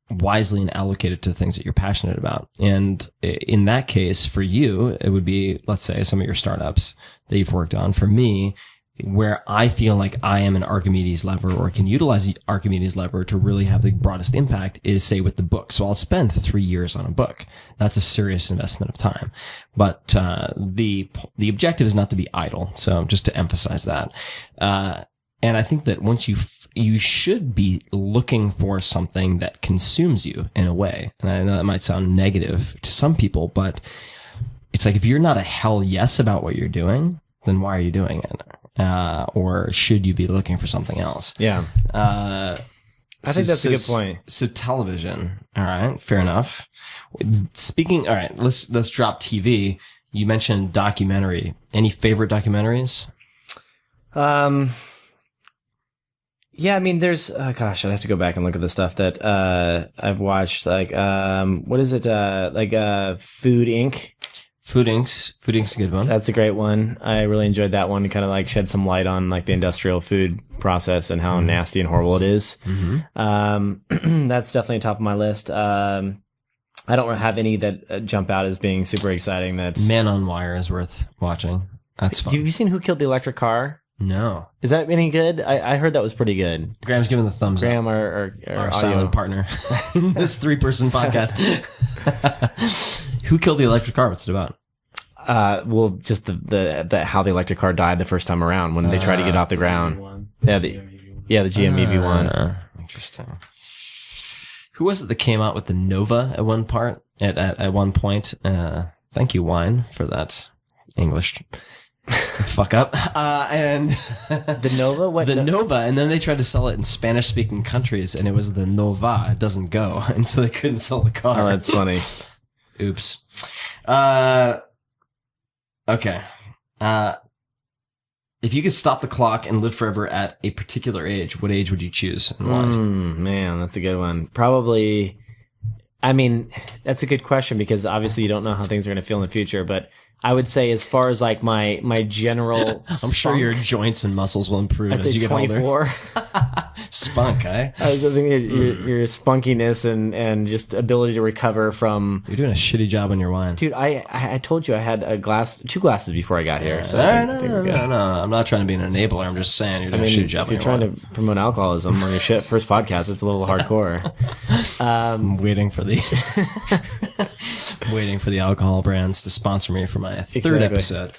wisely and allocate it to things that you're passionate about. And in that case, for you, it would be, let's say, some of your startups that you've worked on. For me, where I feel like I am an Archimedes lever or can utilize the Archimedes lever to really have the broadest impact is, say, with the book. So I'll spend 3 years on a book. That's a serious investment of time. But the objective is not to be idle. So just to emphasize that. And I think that once you should be looking for something that consumes you in a way. And I know that might sound negative to some people, but it's like if you're not a hell yes about what you're doing, then why are you doing it? Or should you be looking for something else? Yeah. I think that's a good point. So television. All right. Fair enough. All right. Let's drop TV. You mentioned documentary. Any favorite documentaries? Yeah, I mean, there's, gosh, I'd have to go back and look at the stuff that, I've watched, like, what is it, Food Inc.? Food Inc.'s a good one. That's a great one. I really enjoyed that one to kind of like shed some light on like the industrial food process and how nasty and horrible it is. Mm-hmm. That's definitely top of my list. I don't have any that jump out as being super exciting. That's Man on Wire is worth watching. That's fun. Have you seen Who Killed the Electric Car? No. Is that any good? I heard that was pretty good. Graham's giving the thumbs up. Graham, our silent partner. This 3-person podcast. Who Killed the Electric Car? What's it about? Well, just the how the electric car died the first time around when they tried to get off the ground. Yeah, Yeah, the GMEB one. Interesting. Who was it that came out with the Nova at one part? At one point? Thank you, Wine, for that English fuck up. And The Nova? What? the Nova, and then they tried to sell it in Spanish-speaking countries, and it was the Nova. It doesn't go, and so they couldn't sell the car. Oh, that's funny. Oops. Okay. If you could stop the clock and live forever at a particular age, what age would you choose and why? Man, that's a good one. Probably, I mean, that's a good question because obviously you don't know how things are going to feel in the future, but I would say as far as like my general I'm sure your joints and muscles will improve I'd as say you get older. 24. Spunk, eh? I was thinking your spunkiness and just ability to recover from. You're doing a shitty job on your wine. Dude, I told you I had two glasses before I got here. So No, I think we're good. no. I'm not trying to be an enabler. I'm just saying you're doing a shitty job if you're on your trying wine. to promote alcoholism on your first podcast, it's a little hardcore. I'm waiting for the waiting for the alcohol brands to sponsor me for my third Exactly. episode.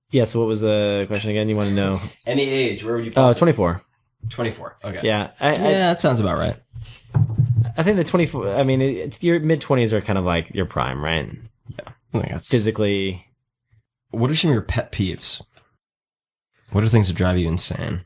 Yeah, so what was the question again? You want to know? Any age, where would you? Oh, 24. 24. Okay. Yeah. Yeah, that sounds about right. I think the 24, I mean, it's your mid-20s are kind of like your prime, right? Yeah. I think that's Physically. What are some of your pet peeves? What are things that drive you insane?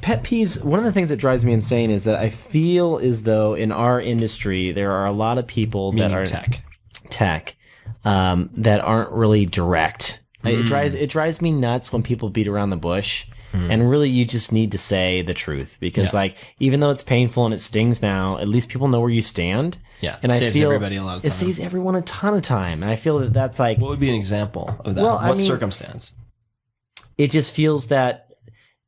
Pet peeves, one of the things that drives me insane is that I feel as though in our industry, there are a lot of people that Meaning are tech. that aren't really direct. It drives me nuts when people beat around the bush. And really, you just need to say the truth because, like, even though it's painful and it stings now, at least people know where you stand. Yeah, and saves I feel everybody a lot of time. It saves everyone a ton of time, and I feel that that's like What would be an example of that? Well, I What mean- circumstance? it just feels that,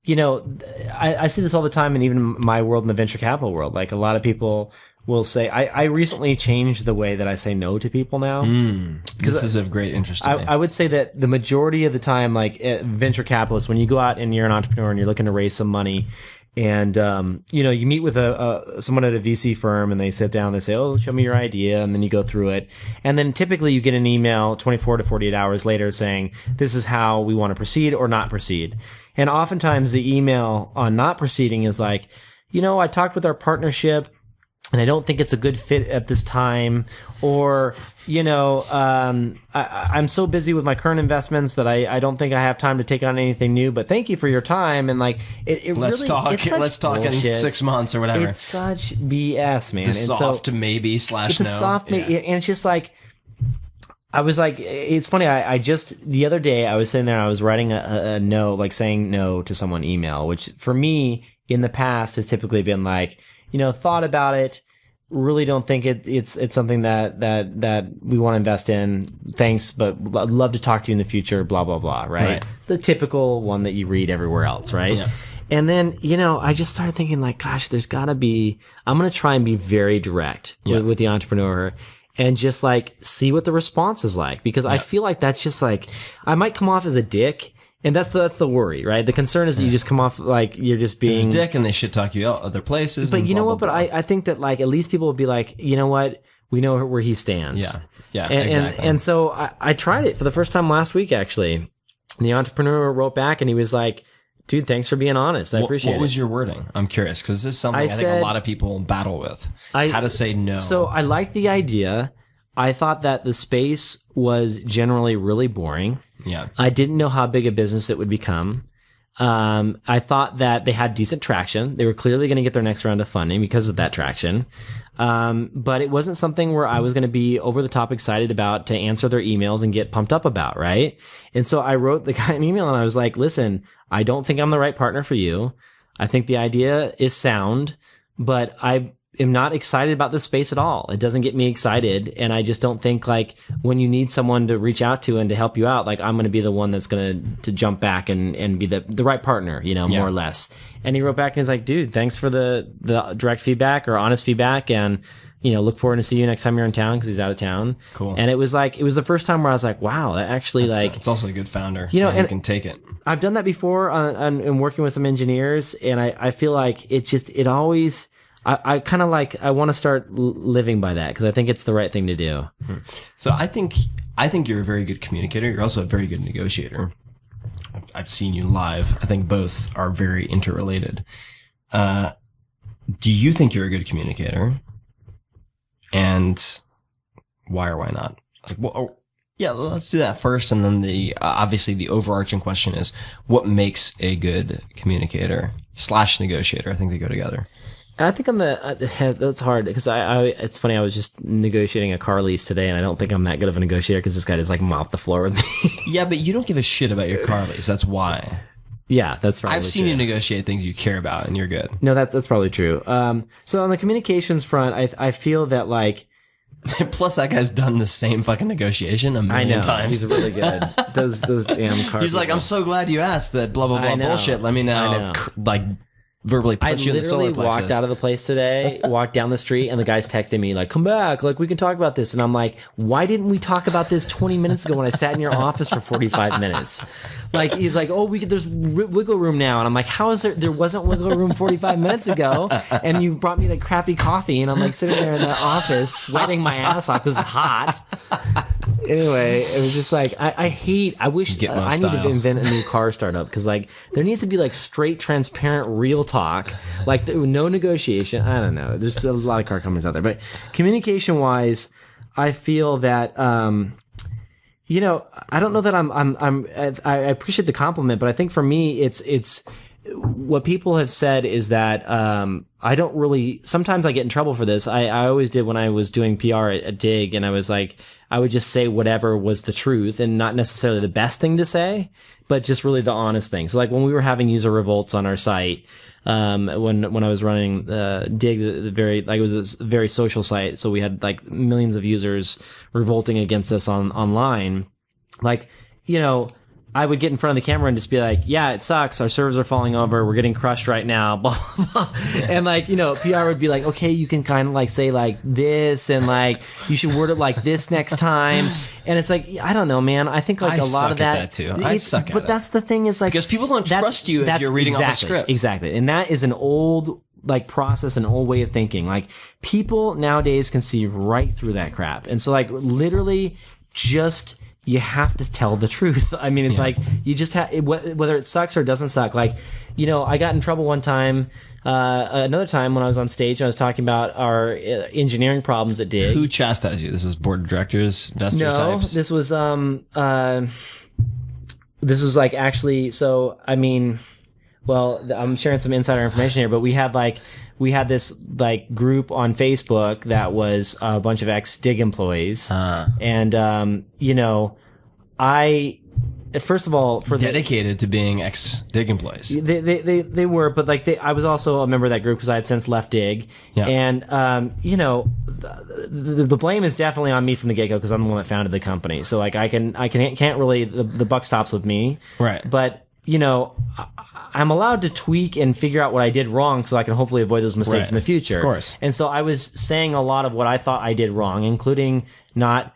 you know, I see this all the time, and even in my world, in the venture capital world, like a lot of people will say, I recently changed the way that I say no to people now. This is of great interest to me. I would say that the majority of the time, like venture capitalists, when you go out and you're an entrepreneur and you're looking to raise some money, and you know, you meet with someone at a VC firm and they sit down, they say, "Oh, show me your idea," and then you go through it, and then typically you get an email 24 to 48 hours later saying, "This is how we want to proceed or not proceed," and oftentimes the email on not proceeding is like, "You know, I talked with our partnership, and I don't think it's a good fit at this time," or, you know, I'm so busy with my current investments that I don't think I have time to take on anything new, but thank you for your time. And like, Let's really, talk. it's such Let's talk bullshit. in 6 months or whatever. It's such BS, man. The And soft so, maybe slash it's no. a soft, Yeah. and it's just like, I was like, it's funny. I just, the other day I was sitting there and I was writing a no, like saying no to someone email, which for me in the past has typically been like, you know, thought about it. Really don't think it's something that we want to invest in. Thanks, but I'd love to talk to you in the future. Blah blah blah. Right? The typical one that you read everywhere else. Right? Yeah. And then, you know, I just started thinking like, gosh, there's got to be. I'm going to try and be very direct with the entrepreneur. And just like see what the response is like, because I feel like that's just like I might come off as a dick, and that's the worry, right? The concern is that you just come off like you're just He's being a dick and they shit talk you out other places. But and you know blah, what? blah, But blah. I think that like at least people will be like, you know what? We know where he stands. Yeah, And, exactly. and so I tried it for the first time last week, actually. And the entrepreneur wrote back and he was like, dude, thanks for being honest. I appreciate What was it. your wording? I'm curious because this is something I I think said- a lot of people battle with. Is how to say no. So I liked the idea. I thought that the space was generally really boring. yeah, I didn't know how big a business it would become. I thought that they had decent traction. They were clearly going to get their next round of funding because of that traction. But it wasn't something where I was going to be over the top excited about to answer their emails and get pumped up about, right? And so I wrote the guy an email and I was like, listen, I don't think I'm the right partner for you. I think the idea is sound, but I am not excited about this space at all. It doesn't get me excited. And I just don't think like when you need someone to reach out to and to help you out, like I'm going to be the one that's going to jump back and be the right partner, you know, more or less. And he wrote back and he's like, dude, thanks for the direct feedback or honest feedback. And, you know, look forward to see you next time you're in town because he's out of town. Cool. And it was the first time where I was like, wow, that actually it's also a good founder. You know, who and- can take it. I've done that before in working with some engineers. And I feel like it always, I kind of like, I want to start living by that because I think it's the right thing to do. So I think you're a very good communicator. You're also a very good negotiator. I've seen you live. I think both are very interrelated. Do you think you're a good communicator? And why or why not? Like, well, yeah, let's do that first, and then obviously the overarching question is what makes a good communicator / negotiator. I think they go together. I think on that's hard because it's funny. I was just negotiating a car lease today, and I don't think I'm that good of a negotiator because this guy just like mopped the floor with me. Yeah, but you don't give a shit about your car lease. That's why. Yeah, that's probably I've seen true. you negotiate things you care about, and you're good. No, that's probably true. So on the communications front, I feel that like. Plus, that guy's done the same fucking negotiation a million times. He's really good. Those damn car. He's like, I'm so glad you asked that blah blah blah bullshit. Let me now like verbally put you in the solar plexus. I literally walked out of the place today, walked down the street, and the guy's texting me like, "Come back, like we can talk about this." And I'm like, "Why didn't we talk about this 20 minutes ago when I sat in your office for 45 minutes?" Like he's like, "Oh, there's wiggle room now," and I'm like, "How is there wasn't wiggle room 45 minutes ago?" And you brought me like crappy coffee, and I'm like sitting there in the office sweating my ass off because it's hot. Anyway, it was just like I wish I need to invent a new car startup because like there needs to be like straight, transparent, real talk, like no negotiation. I don't know. There's a lot of car companies out there, but communication wise, I feel that you know, I don't know that I appreciate the compliment, but I think for me, it's what people have said is that I don't really. Sometimes I get in trouble for this. I always did when I was doing PR at Dig, and I was like, I would just say whatever was the truth, and not necessarily the best thing to say, but just really the honest thing. So like when we were having user revolts on our site, when I was running Dig, it was this very social site, so we had like millions of users revolting against us online. Like, you know, I would get in front of the camera and just be like, yeah, it sucks. Our servers are falling over. We're getting crushed right now. Blah, blah, blah. And like, you know, PR would be like, okay, you can kind of like say like this and like, you should word it like this next time. And it's like, I don't know, man. I think like a lot of that too. I suck at but it. that's the thing is like, because people don't trust you if you're reading off a script. Exactly. And that is an old like process, an old way of thinking. Like people nowadays can see right through that crap. And so like literally just, you have to tell the truth. I mean, it's like, you just have, whether it sucks or doesn't suck. Like, you know, I got in trouble one time, another time when I was on stage, and I was talking about our engineering problems at Dig. Who chastised you? This is board of directors, investors types? This was, like actually, so, I mean, well, I'm sharing some insider information here, but we had this like group on Facebook that was a bunch of ex-Dig employees. And, you know, first of all, dedicated to being ex-Dig employees. They were, but like I was also a member of that group because I had since left Dig. Yeah. And, you know, the blame is definitely on me from the get-go because I'm the one that founded the company. So like can't really, the buck stops with me. Right. But, you know, I'm allowed to tweak and figure out what I did wrong so I can hopefully avoid those mistakes in the future. Of course. And so I was saying a lot of what I thought I did wrong, including not,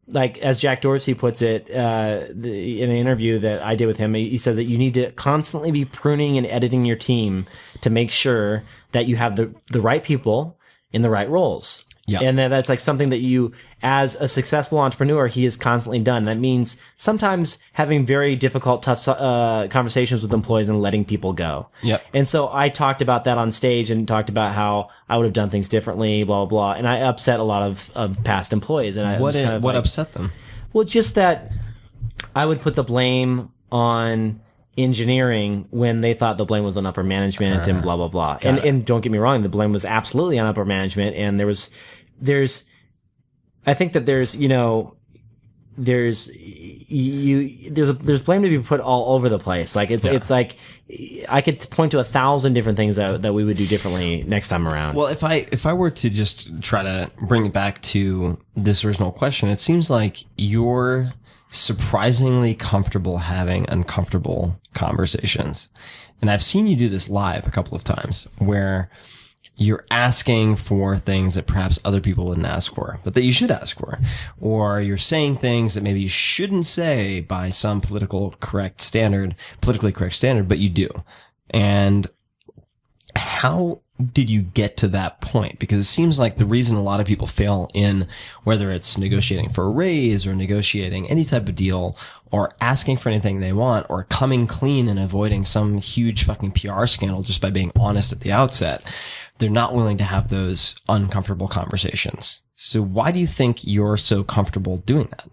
like, as Jack Dorsey puts it in an interview that I did with him, he says that you need to constantly be pruning and editing your team to make sure that you have the right people in the right roles. Yeah. And that's like something that you, as a successful entrepreneur, he has constantly done. That means sometimes having very difficult, tough conversations with employees and letting people go. Yep. And so I talked about that on stage and talked about how I would have done things differently, blah, blah, blah. And I upset a lot of past employees. And what upset them? Well, just that I would put the blame on engineering when they thought the blame was on upper management and blah, blah, blah. And don't get me wrong, the blame was absolutely on upper management. And I think that there's blame to be put all over the place. Like it's like I could point to 1,000 different things that we would do differently next time around. Well, if I were to just try to bring it back to this original question, it seems like you're surprisingly comfortable having uncomfortable conversations. And I've seen you do this live a couple of times where you're asking for things that perhaps other people wouldn't ask for, but that you should ask for. Or you're saying things that maybe you shouldn't say by some politically correct standard, but you do. And how did you get to that point? Because it seems like the reason a lot of people fail in whether it's negotiating for a raise or negotiating any type of deal or asking for anything they want or coming clean and avoiding some huge fucking PR scandal just by being honest at the outset, they're not willing to have those uncomfortable conversations. So why do you think you're so comfortable doing that?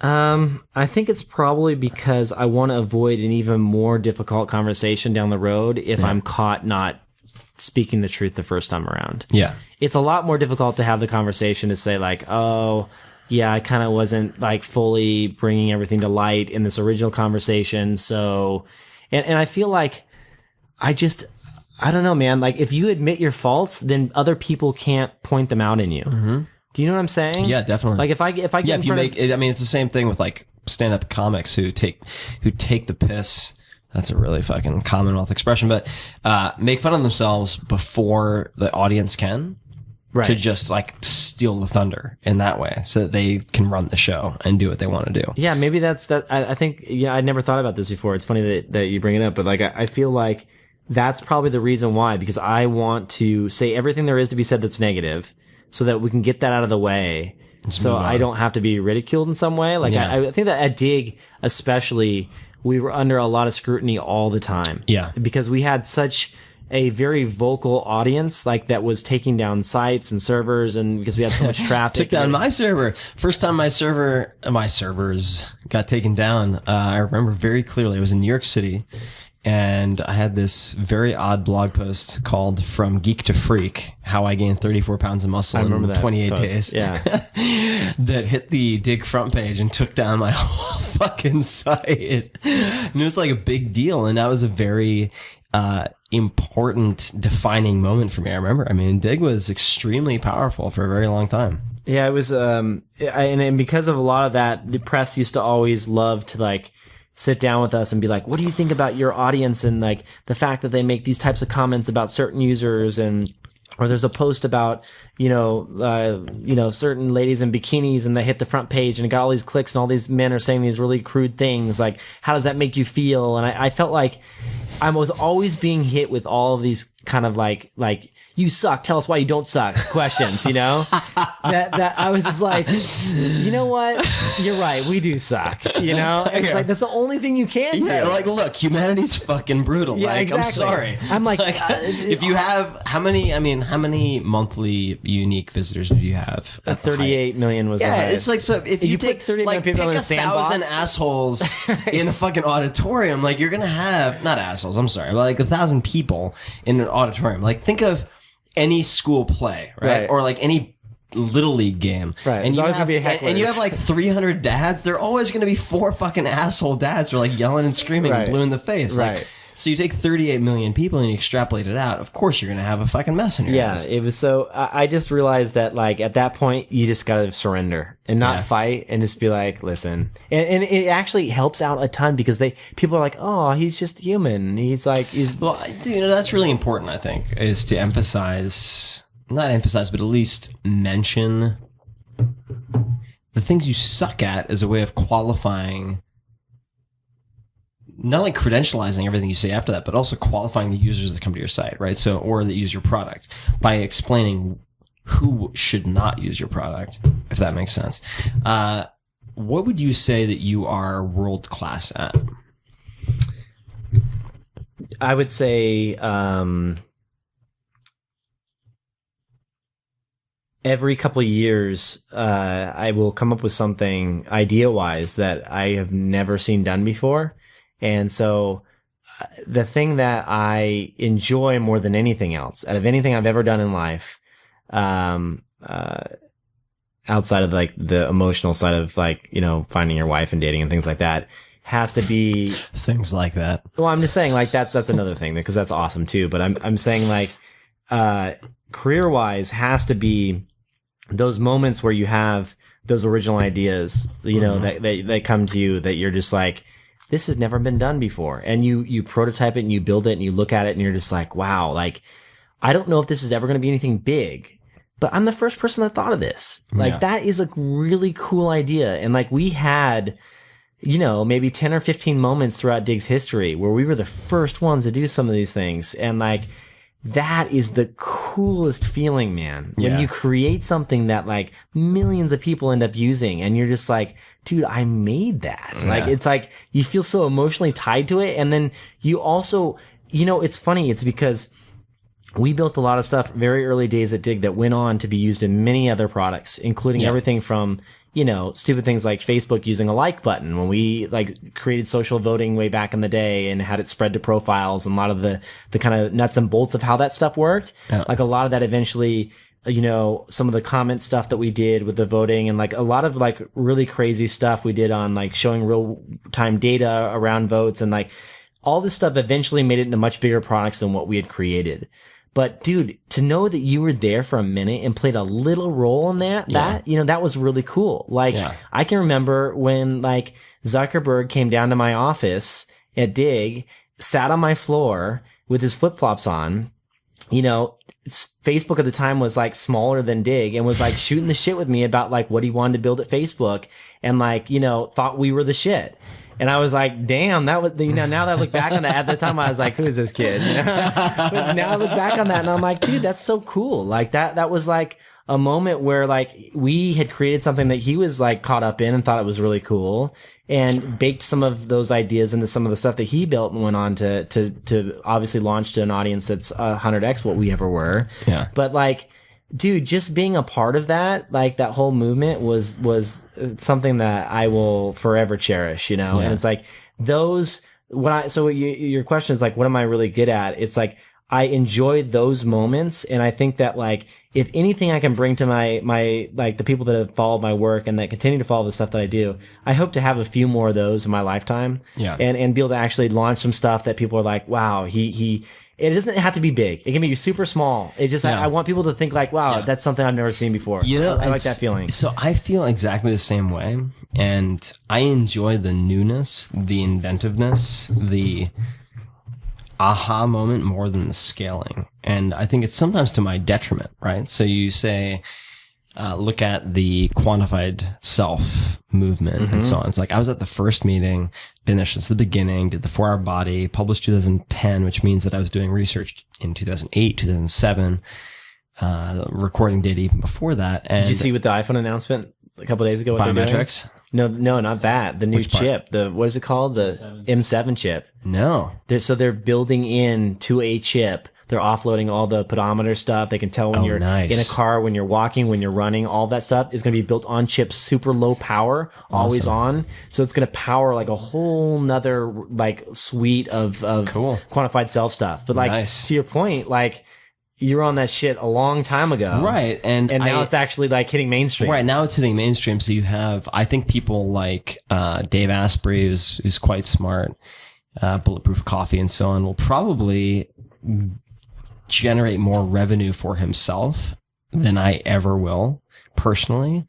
I think it's probably because I want to avoid an even more difficult conversation down the road if I'm caught not speaking the truth the first time around. Yeah. It's a lot more difficult to have the conversation to say like, oh, yeah, I kind of wasn't like fully bringing everything to light in this original conversation. So, and I feel like I don't know, man. Like if you admit your faults, then other people can't point them out in you. Mm-hmm. Do you know what I'm saying? Yeah, definitely. Like if I get yeah, in if you front make, I mean, it's the same thing with like stand-up comics who take the piss. That's a really fucking Commonwealth expression, but make fun of themselves before the audience can, right, to just like steal the thunder in that way, so that they can run the show and do what they want to do. Yeah, maybe that's that. I think I'd never thought about this before. It's funny that you bring it up, but like I feel like that's probably the reason why, because I want to say everything there is to be said that's negative, so that we can get that out of the way. So I don't have to be ridiculed in some way. Like I think that at Dig, especially, we were under a lot of scrutiny all the time. Yeah. Because we had such a very vocal audience, like that was taking down sites and servers, and because we had so much traffic. Took down my server. First time my servers got taken down, I remember very clearly. It was in New York City. And I had this very odd blog post called From Geek to Freak, How I Gained 34 Pounds of Muscle in 28 days. Yeah. That hit the Dig front page and took down my whole fucking site. And it was like a big deal. And that was a very important defining moment for me. I remember, I mean, Dig was extremely powerful for a very long time. Yeah, it was, and because of a lot of that, the press used to always love to like sit down with us and be like, what do you think about your audience and like the fact that they make these types of comments about certain users, and or there's a post about certain ladies in bikinis and they hit the front page and it got all these clicks and all these men are saying these really crude things, like how does that make you feel? And I felt like I was always being hit with all of these kind of like you suck, tell us why you don't suck questions, you know? that I was just like, you know what? You're right, we do suck, you know? And it's like, that's the only thing you can do. Yeah, like, look, humanity's fucking brutal. Yeah, like, exactly. I'm sorry. I'm like if you have, how many monthly unique visitors do you have? 38 million was the highest. It's like, so if you take put 38 million people pick in a 1,000 sandbox assholes in a fucking auditorium, like you're gonna have, not assholes, I'm sorry, like 1,000 people in an auditorium. Like think of any school play, right? Or like any little league game, right? And you always gonna be and you have like 300 dads. They're always gonna be 4 fucking asshole dads who are like yelling and screaming and blue in the face, right? Like, so you take 38 million people and you extrapolate it out. Of course, you're gonna have a fucking mess in your hands. It was so. I just realized that like at that point, you just gotta surrender and not fight and just be like, listen. And it actually helps out a ton because people are like, oh, he's just human. Well, that's really important. I think is to not emphasize, but at least mention the things you suck at as a way of qualifying. Not like credentializing everything you say after that, but also qualifying the users that come to your site, right? So, or that use your product by explaining who should not use your product, if that makes sense. What would you say that you are world class at? I would say, every couple of years, I will come up with something idea-wise that I have never seen done before. And so the thing that I enjoy more than anything else, out of anything I've ever done in life, outside of like the emotional side of like, you know, finding your wife and dating and things like that, has to be things like that. Well, I'm just saying like that's another thing because that's awesome too. But I'm saying like, career-wise has to be those moments where you have those original ideas, you know, that come to you that you're just like, this has never been done before. And you prototype it and you build it and you look at it and you're just like, wow, like, I don't know if this is ever going to be anything big, but I'm the first person that thought of this. Like, that is a really cool idea. And like, we had, you know, maybe 10 or 15 moments throughout Dig's history where we were the first ones to do some of these things. And like, that is the coolest feeling, man. When Yeah. you create something that like millions of people end up using and you're just like, dude, I made that. Like, it's like you feel so emotionally tied to it. And then you also, it's funny. It's because we built a lot of stuff very early days at Dig that went on to be used in many other products, including everything from, stupid things like Facebook using a like button when we like created social voting way back in the day and had it spread to profiles, and a lot of the kind of nuts and bolts of how that stuff worked. Yeah. Like a lot of that eventually, some of the comment stuff that we did with the voting, and like a lot of like really crazy stuff we did on like showing real time data around votes, and like all this stuff eventually made it into much bigger products than what we had created. But dude, to know that you were there for a minute and played a little role in that was really cool. Like, I can remember when like Zuckerberg came down to my office at Dig, sat on my floor with his flip-flops on, Facebook at the time was like smaller than Dig, and was like shooting the shit with me about like what he wanted to build at Facebook, and like, thought we were the shit. And I was like, damn, that was, now that I look back on that, at the time I was like, who is this kid? But now I look back on that and I'm like, dude, that's so cool. Like that was like a moment where like we had created something that he was like caught up in and thought it was really cool, and baked some of those ideas into some of the stuff that he built and went on to obviously launch to an audience that's 100x what we ever were. Yeah. But like, dude, just being a part of that, like that whole movement was something that I will forever cherish, And it's like your question is like, what am I really good at? It's like, I enjoy those moments. And I think that like, if anything I can bring to my, like the people that have followed my work and that continue to follow the stuff that I do, I hope to have a few more of those in my lifetime. Yeah. And be able to actually launch some stuff that people are like, wow, it doesn't have to be big. It can be super small. It just, I want people to think like, wow, that's something I've never seen before. I like that feeling. So I feel exactly the same way. And I enjoy the newness, the inventiveness, the aha moment more than the scaling. And I think it's sometimes to my detriment, right? So you say, look at the quantified self movement and so on. It's like I was at the first meeting, been there since the beginning, did the 4-Hour Body, published 2010, which means that I was doing research in 2008, 2007, recording data even before that. And did you see with the iPhone announcement a couple of days ago? What biometrics? No, not that. The new chip. What is it called? The M7 chip. No. They're building in to a chip. They're offloading all the pedometer stuff. They can tell when you're in a car, when you're walking, when you're running. All that stuff is going to be built on chips, super low power, always on. So it's going to power like a whole nother like suite of quantified self stuff. But like to your point, like you were on that shit a long time ago, right? And now it's actually like hitting mainstream. Right now it's hitting mainstream. So you have, I think, people like Dave Asprey, who's quite smart, Bulletproof Coffee, and so on, will probably generate more revenue for himself than I ever will personally.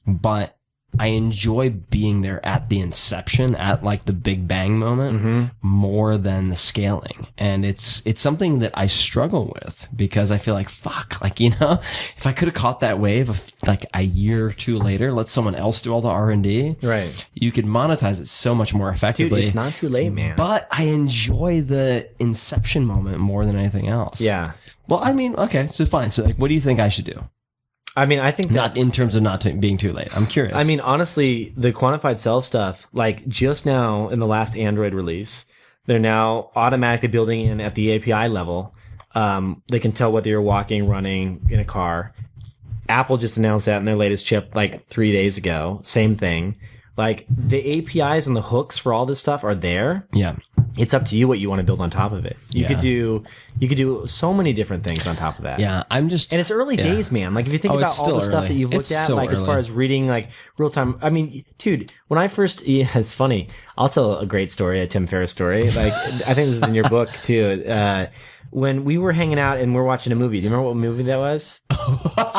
But I enjoy being there at the inception, at like the big bang moment, more than the scaling. And it's something that I struggle with because I feel like, fuck, like, if I could have caught that wave of like a year or two later, let someone else do all the R&D. Right. You could monetize it so much more effectively. Dude, it's not too late, man. But I enjoy the inception moment more than anything else. Yeah. Well, I mean, okay, so fine. So like, what do you think I should do? I mean, I think not in terms of not being too late. I'm curious. I mean, honestly, the quantified self stuff, like just now in the last Android release, they're now automatically building in at the API level. They can tell whether you're walking, running in a car. Apple just announced that in their latest chip like 3 days ago. Same thing. Like the APIs and the hooks for all this stuff are there. Yeah. It's up to you what you want to build on top of it. You could do so many different things on top of that. Yeah. And it's early days, man. Like if you think about all the stuff that you've looked at, like as far as reading like real time. I mean, dude, when I first, it's funny. I'll tell a great story, a Tim Ferriss story. Like I think this is in your book too. When we were hanging out and we're watching a movie. Do you remember what movie that was?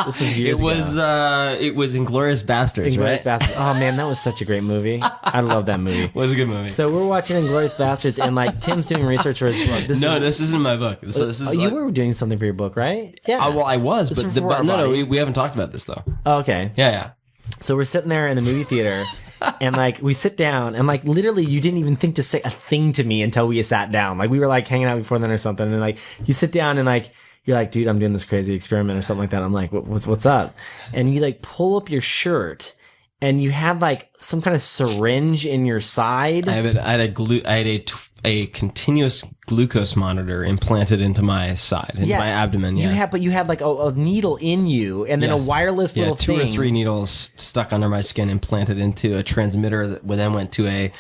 This is years ago. It was Inglourious Basterds, right? Basterds. Oh man, that was such a great movie. I love that movie. It was a good movie. So we're watching Inglourious Basterds and like Tim's doing research for his book. This isn't my book. This is you were doing something for your book, right? Yeah. Well, I was, but no, we haven't talked about this though. Oh, okay. Yeah. So we're sitting there in the movie theater And like we sit down and like literally you didn't even think to say a thing to me until we sat down. Like we were like hanging out before then or something. And like you sit down and like, you're like, dude, I'm doing this crazy experiment or something like that. I'm like, what's up? And you like pull up your shirt and you had like some kind of syringe in your side. I had a continuous glucose monitor implanted into my side, into my abdomen. Yeah. You had like a needle in you, and then a wireless little two thing. or three needles stuck under my skin, implanted into a transmitter that then went to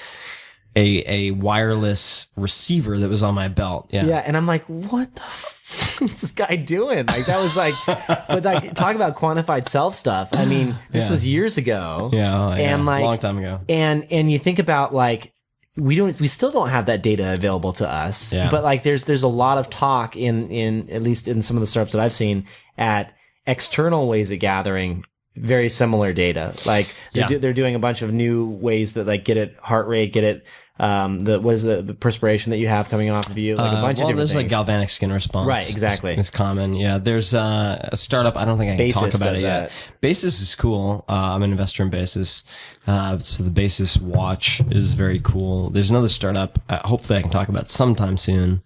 a wireless receiver that was on my belt. Yeah, and I'm like, what the fuck is this guy doing? Like that was like, but like talk about quantified self stuff. I mean, this was years ago. And like long time ago. And you think about like. We still don't have that data available to us, but like there's a lot of talk in at least in some of the startups that I've seen at external ways of gathering very similar data. Like they're doing a bunch of new ways that like get it heart rate, get it the perspiration that you have coming off of you, like a bunch of different there's things. Like galvanic skin response. Right, exactly. It's common. Yeah, there's a startup. I don't think I can Basis talk about it yet. that. Basis is cool. I'm an investor in Basis. So the Basis watch is very cool. There's another startup. Hopefully I can talk about sometime soon.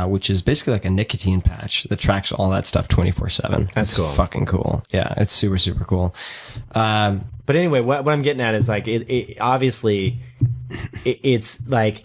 Which is basically like a nicotine patch that tracks all that stuff 24/7. That's cool. Fucking cool. Yeah, it's super, super cool. But anyway, what I'm getting at is like, it obviously, it's like,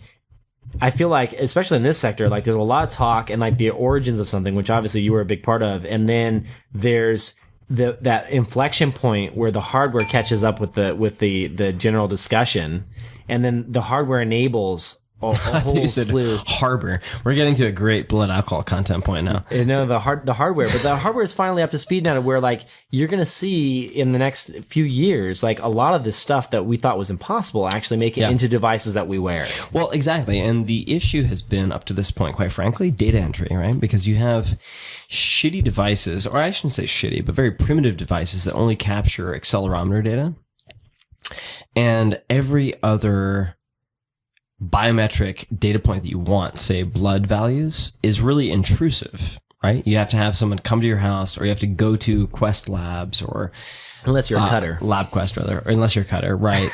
I feel like, especially in this sector, like there's a lot of talk and like the origins of something, which obviously you were a big part of. And then there's that inflection point where the hardware catches up with the general discussion. And then the hardware enables a whole slew. Harbor. We're getting to a great blood alcohol content point now. No, the hardware, but the hardware is finally up to speed now to where like you're going to see in the next few years, like a lot of this stuff that we thought was impossible actually make it into devices that we wear. Well, exactly. And the issue has been up to this point, quite frankly, data entry, right? Because you have shitty devices, or I shouldn't say shitty, but very primitive devices that only capture accelerometer data. And every other biometric data point that you want, say blood values, is really intrusive, right? You have to have someone come to your house, or you have to go to Quest Labs, or unless you're a cutter, LabQuest rather, or unless you're a cutter, right?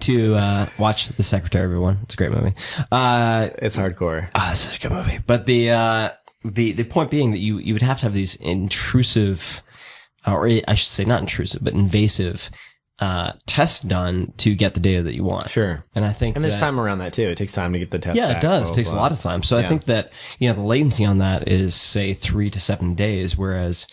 to watch The Secretary, everyone. It's a great movie. It's hardcore. It's such a good movie. But the point being that you would have to have these intrusive, or I should say not intrusive, but invasive test done to get the data that you want. Sure. And I think there's time around that too. It takes time to get the test back. It does. It takes a lot of time. So I think that, the latency on that is say 3 to 7 days, whereas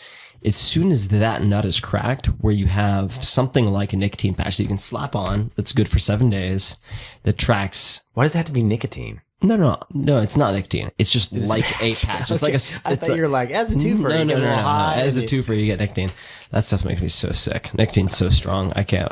as soon as that nut is cracked, where you have something like a nicotine patch that you can slap on that's good for 7 days, that tracks. Why does it have to be nicotine? No, it's not nicotine. It's just like a patch. It's like a. I thought you were like, as a twofer, No. high. As a twofer, you get nicotine. That stuff makes me so sick. Nicotine's so strong. I can't.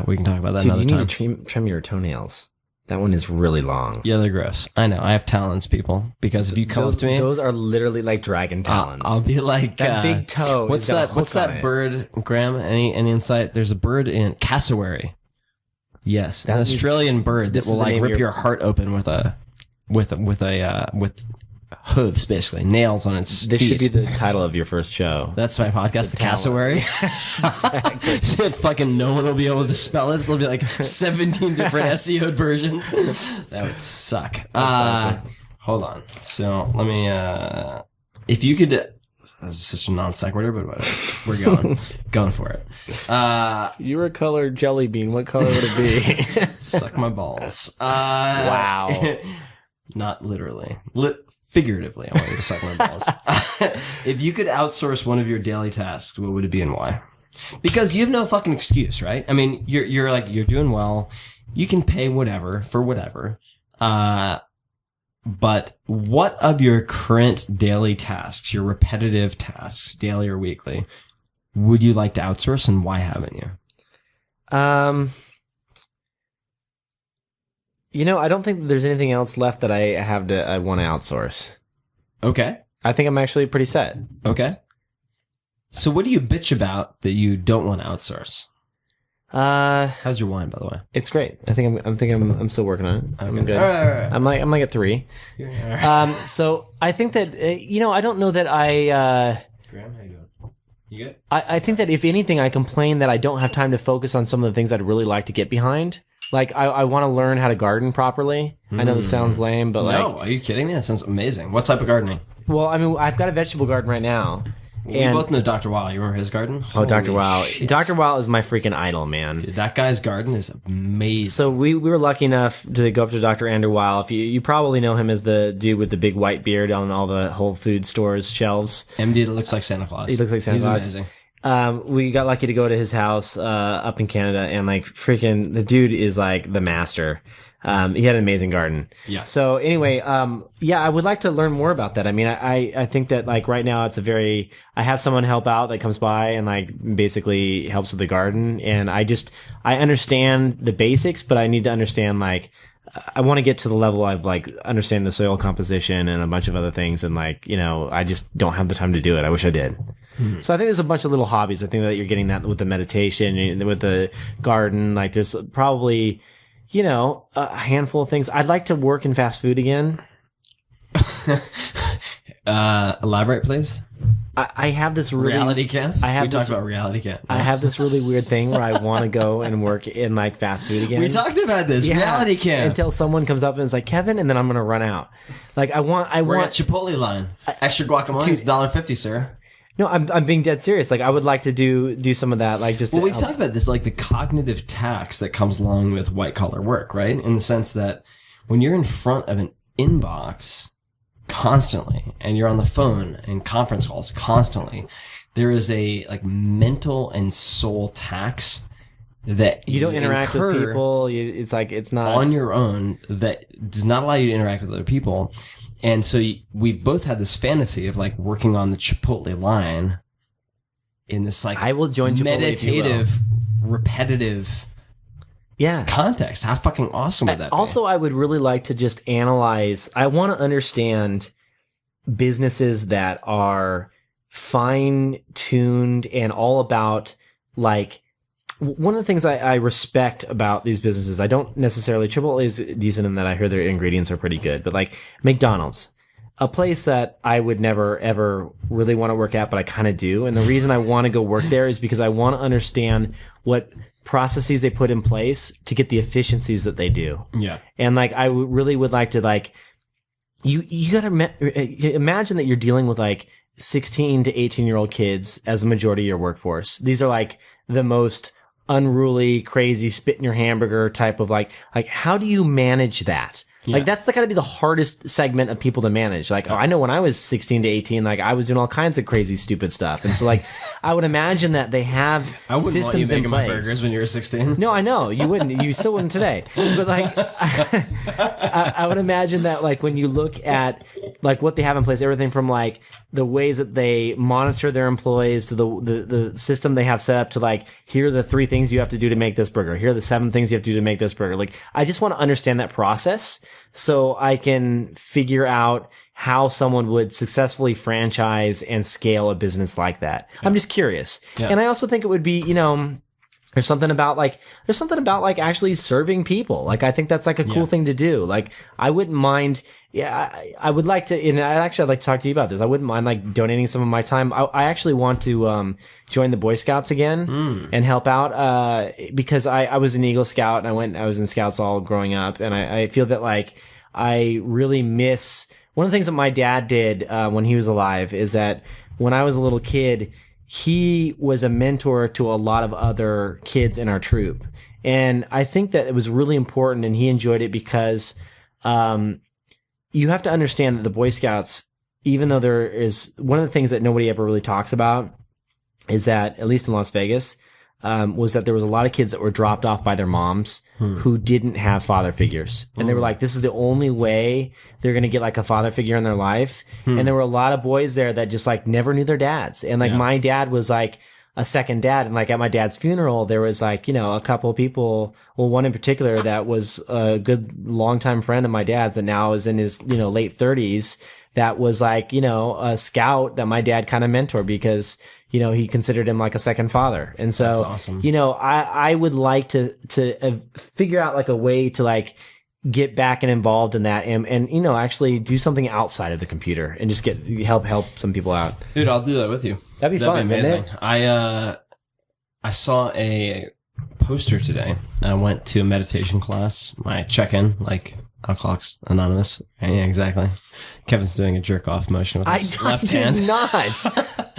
We can talk about that another time. You need to trim your toenails. That one is really long. Yeah, they're gross. I know. I have talons, people. Because if you come up to me, those are literally like dragon talons. I'll be like that big toe. What's that bird, Graham? Any insight? There's a bird in cassowary. Yes, an Australian bird that will like rip your heart open with hooves, basically nails on its This feet. should be the title of your first show. That's my podcast, The Cassowary. Shit, fucking no one will be able to spell it. There'll be like 17 different SEO'd versions. That would suck. Hold on. So let me. If you could. That's such a non sequitur, but whatever. We're going for it. You were a colored jelly bean. What color would it be? Suck my balls. Wow. Not literally. Figuratively, I want you to suck my balls. If you could outsource one of your daily tasks, what would it be and why? Because you have no fucking excuse, right? I mean, you're doing well. You can pay whatever for whatever. But what of your current daily tasks, your repetitive tasks, daily or weekly, would you like to outsource, and why haven't you? I don't think there's anything else left that I want to outsource. Okay. I think I'm actually pretty set. Okay. So what do you bitch about that you don't want to outsource? How's your wine, by the way? It's great. I'm still working on it. I'm good. All right. I'm like at 3. Right. So I think that I don't know that I. Graham, how you doing? You good? I think that if anything, I complain that I don't have time to focus on some of the things I'd really like to get behind. Like, I want to learn how to garden properly. I know this sounds lame, but No, are you kidding me? That sounds amazing. What type of gardening? well, I mean, I've got a vegetable garden right now. We both know Dr. Wow. You remember his garden? Oh, Dr. Holy Wow. shit. Dr. Wow is my freaking idol, man. Dude, that guy's garden is amazing. So we were lucky enough to go up to Dr. Andrew Weil. If you probably know him as the dude with the big white beard on all the Whole Food stores shelves. MD that looks like Santa Claus. He looks like Santa Claus. He's amazing. We got lucky to go to his house up in Canada, and like freaking the dude is like the master. He had an amazing garden. Yeah. So anyway, yeah, I would like to learn more about that. I mean, I think that like right now it's I have someone help out that comes by and like basically helps with the garden. And I understand the basics, but I need to understand like, I want to get to the level of like understanding the soil composition and a bunch of other things. And like, I just don't have the time to do it. I wish I did. So I think there's a bunch of little hobbies. I think that you're getting that with the meditation and with the garden. Like there's probably, a handful of things. I'd like to work in fast food again. Elaborate, please. I have this really Reality camp? We talked about reality camp. I have this really weird thing where I want to go and work in like fast food again. We talked about this. Yeah, Reality camp. until someone comes up and is like, Kevin, and then I'm gonna run out. Like We're at Chipotle line. Extra guacamole is $1.50, sir. No, I'm being dead serious. Like I would like to do some of that. Like just Well, we've talked about this, like the cognitive tax that comes along with white collar work, right? In the sense that when you're in front of an inbox constantly and you're on the phone and conference calls constantly, there is a like mental and soul tax that you don't interact with incur people. It's like it's not on your own that does not allow you to interact with other people. And so we've both had this fantasy of like working on the Chipotle line in this like I will join Chipotle meditative, repetitive context. How fucking awesome would that be? Also, I would really like to just analyze. I want to understand businesses that are fine tuned and all about like. One of the things I respect about these businesses, I don't necessarily, Chipotle is decent in that I hear their ingredients are pretty good, but like McDonald's, a place that I would never ever really want to work at, but I kind of do. And the reason I want to go work there is because I want to understand what processes they put in place to get the efficiencies that they do. Yeah. And like, I really would like to like, you gotta imagine that you're dealing with like 16 to 18-year-old kids as a majority of your workforce. These are like the most unruly, crazy, spit in your hamburger type of like how do you manage that? Yeah. Like that's gotta be the hardest segment of people to manage. Like, I know when I was 16 to 18, like I was doing all kinds of crazy, stupid stuff. And so like, I would imagine that they have systems in place. My burgers when you were 16. No, I know you wouldn't. You still wouldn't today. But like, I would imagine that like when you look at like what they have in place, everything from like the ways that they monitor their employees to the system they have set up to like, here are the 3 things you have to do to make this burger. Here are the 7 things you have to do to make this burger. Like, I just want to understand that process so I can figure out how someone would successfully franchise and scale a business like that. Yeah. I'm just curious. Yeah. And I also think it would be, there's something about like actually serving people. Like, I think that's like a cool thing to do. Like, I wouldn't mind. Yeah, I would like to, and I'd like to talk to you about this. I wouldn't mind like donating some of my time. I actually want to, join the Boy Scouts again and help out, because I was an Eagle Scout and I was in Scouts all growing up. And I feel that like I really miss one of the things that my dad did, when he was alive is that when I was a little kid, he was a mentor to a lot of other kids in our troop. And I think that it was really important and he enjoyed it because, you have to understand that the Boy Scouts, even though there is one of the things that nobody ever really talks about is that, at least in Las Vegas, was that there was a lot of kids that were dropped off by their moms who didn't have father figures. And they were like, this is the only way they're going to get like a father figure in their life. And there were a lot of boys there that just like never knew their dads. And like my dad was like a second dad. And like at my dad's funeral, there was like, a couple of people, well, one in particular that was a good longtime friend of my dad's that now is in his, late 30s. That was like, a scout that my dad kind of mentored because, he considered him like a second father. And so, that's awesome. I would like to figure out like a way to like get back and involved in that and you know, actually do something outside of the computer and just help some people out. Dude, I'll do that with you. That'd be fun, amazing. wouldn't it? I saw a poster today. I went to a meditation class, my check-in, like Alcoholics Anonymous. Yeah, exactly. Kevin's doing a jerk-off motion with his left hand. I did not.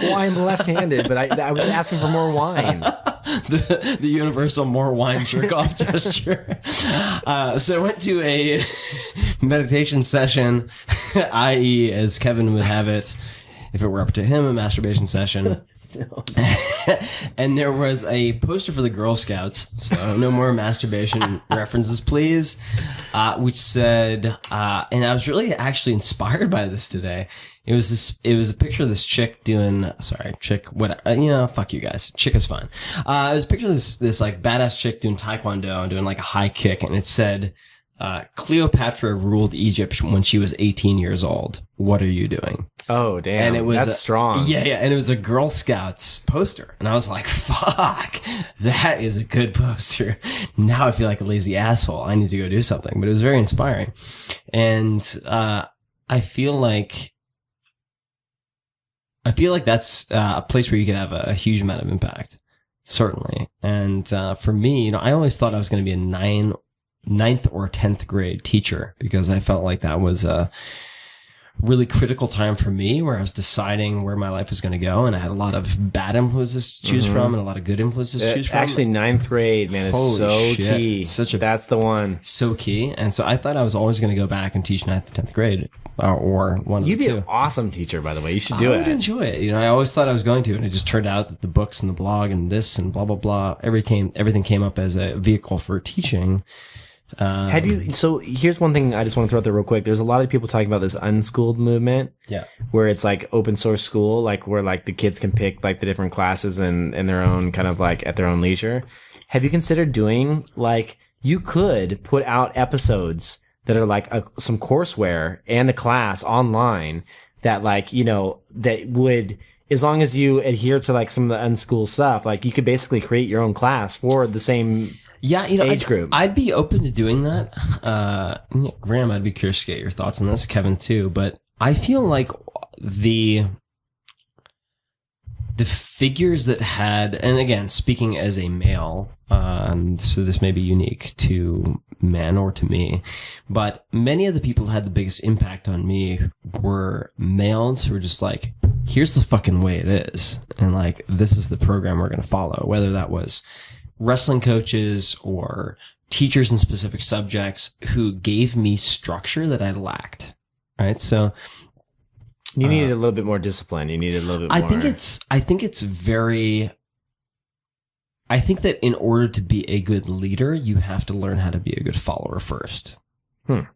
Well, I'm left-handed, but I was asking for more wine. The universal more wine jerk-off gesture. So I went to a meditation session, i.e., as Kevin would have it, if it were up to him, a masturbation session. And there was a poster for the Girl Scouts, so no more masturbation references, please, which said, and I was really actually inspired by this today. It was a picture of this chick fuck you guys. Chick is fine. It was a picture of this like badass chick doing taekwondo and doing like a high kick, and it said, Cleopatra ruled Egypt when she was 18 years old. What are you doing? Oh, damn. And that's strong. Yeah. And it was a Girl Scouts poster. And I was like, fuck, that is a good poster. Now I feel like a lazy asshole. I need to go do something. But it was very inspiring. And, I feel like that's a place where you could have a huge amount of impact. Certainly. And, for me, you know, I always thought I was going to be a ninth or 10th grade teacher because I felt like that was a really critical time for me where I was deciding where my life was going to go, and I had a lot of bad influences to choose from and a lot of good influences to choose from. Actually, 9th grade, man, is so key. That's the one. So key. And so I thought I was always going to go back and teach 9th and 10th grade or one of the two. You'd be an awesome teacher, by the way. You should do it. I would enjoy it. You know, I always thought I was going to, and it just turned out that the books and the blog and this and blah, blah, blah, everything came up as a vehicle for teaching. So here's one thing I just want to throw out there real quick. There's a lot of people talking about this unschooled movement. Yeah. Where it's like open source school, like where like the kids can pick like the different classes and their own kind of like at their own leisure. Have you considered doing like, you could put out episodes that are like some courseware and a class online that like, you know, that would, as long as you adhere to like some of the unschooled stuff, like you could basically create your own class for the same age group. I'd be open to doing that. Graham, I'd be curious to get your thoughts on this. Kevin too, but I feel like the figures that had, and again, speaking as a male, so this may be unique to men or to me, but many of the people who had the biggest impact on me were males who were just like, here's the fucking way it is. And like, this is the program we're going to follow, whether that was wrestling coaches or teachers in specific subjects who gave me structure that I lacked. Right. So you needed a little bit more discipline. You needed a little bit more. I think that in order to be a good leader, you have to learn how to be a good follower first. I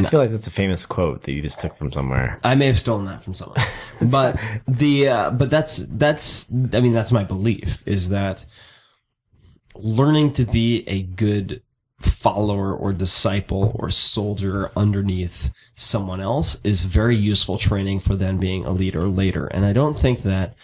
feel like that's a famous quote that you just took from somewhere. I may have stolen that from someone, but that's my belief, is that learning to be a good follower or disciple or soldier underneath someone else is very useful training for then being a leader later. And I don't think that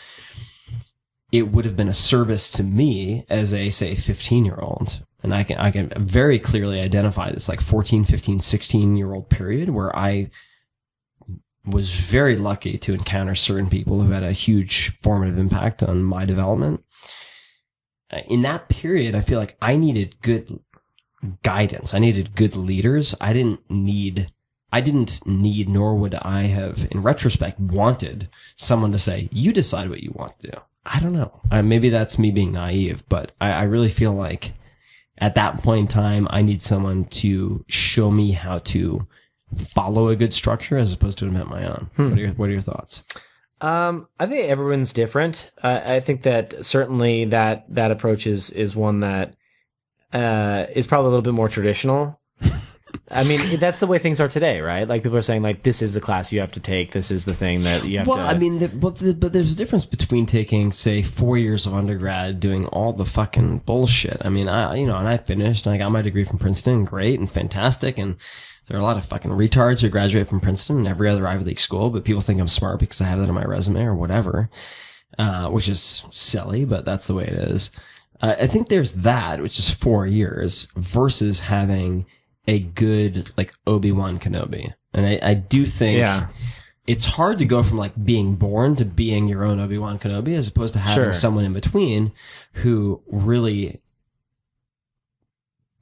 it would have been a service to me as a, say, 15-year-old. And I can very clearly identify this like 14, 15, 16-year-old period where I was very lucky to encounter certain people who had a huge formative impact on my development. In that period, I feel like I needed good guidance. I needed good leaders. I didn't need, nor would I have, in retrospect, wanted someone to say, you decide what you want to do. I don't know. Maybe that's me being naive, but I really feel like at that point in time, I need someone to show me how to follow a good structure as opposed to invent my own. What are your thoughts? I think everyone's different. I think that certainly that approach is one that is probably a little bit more traditional. I mean, that's the way things are today, right? Like people are saying, like, this is the class you have to take. This is the thing that you have to. Well, I mean, but there's a difference between taking, say, 4 years of undergrad, doing all the fucking bullshit. I mean, and I finished, and I got my degree from Princeton, great and fantastic, and there are a lot of fucking retards who graduate from Princeton and every other Ivy League school, but people think I'm smart because I have that on my resume or whatever, which is silly, but that's the way it is. I think there's that, which is 4 years, versus having a good like Obi-Wan Kenobi. And I do think it's hard to go from like being born to being your own Obi-Wan Kenobi as opposed to having someone in between who really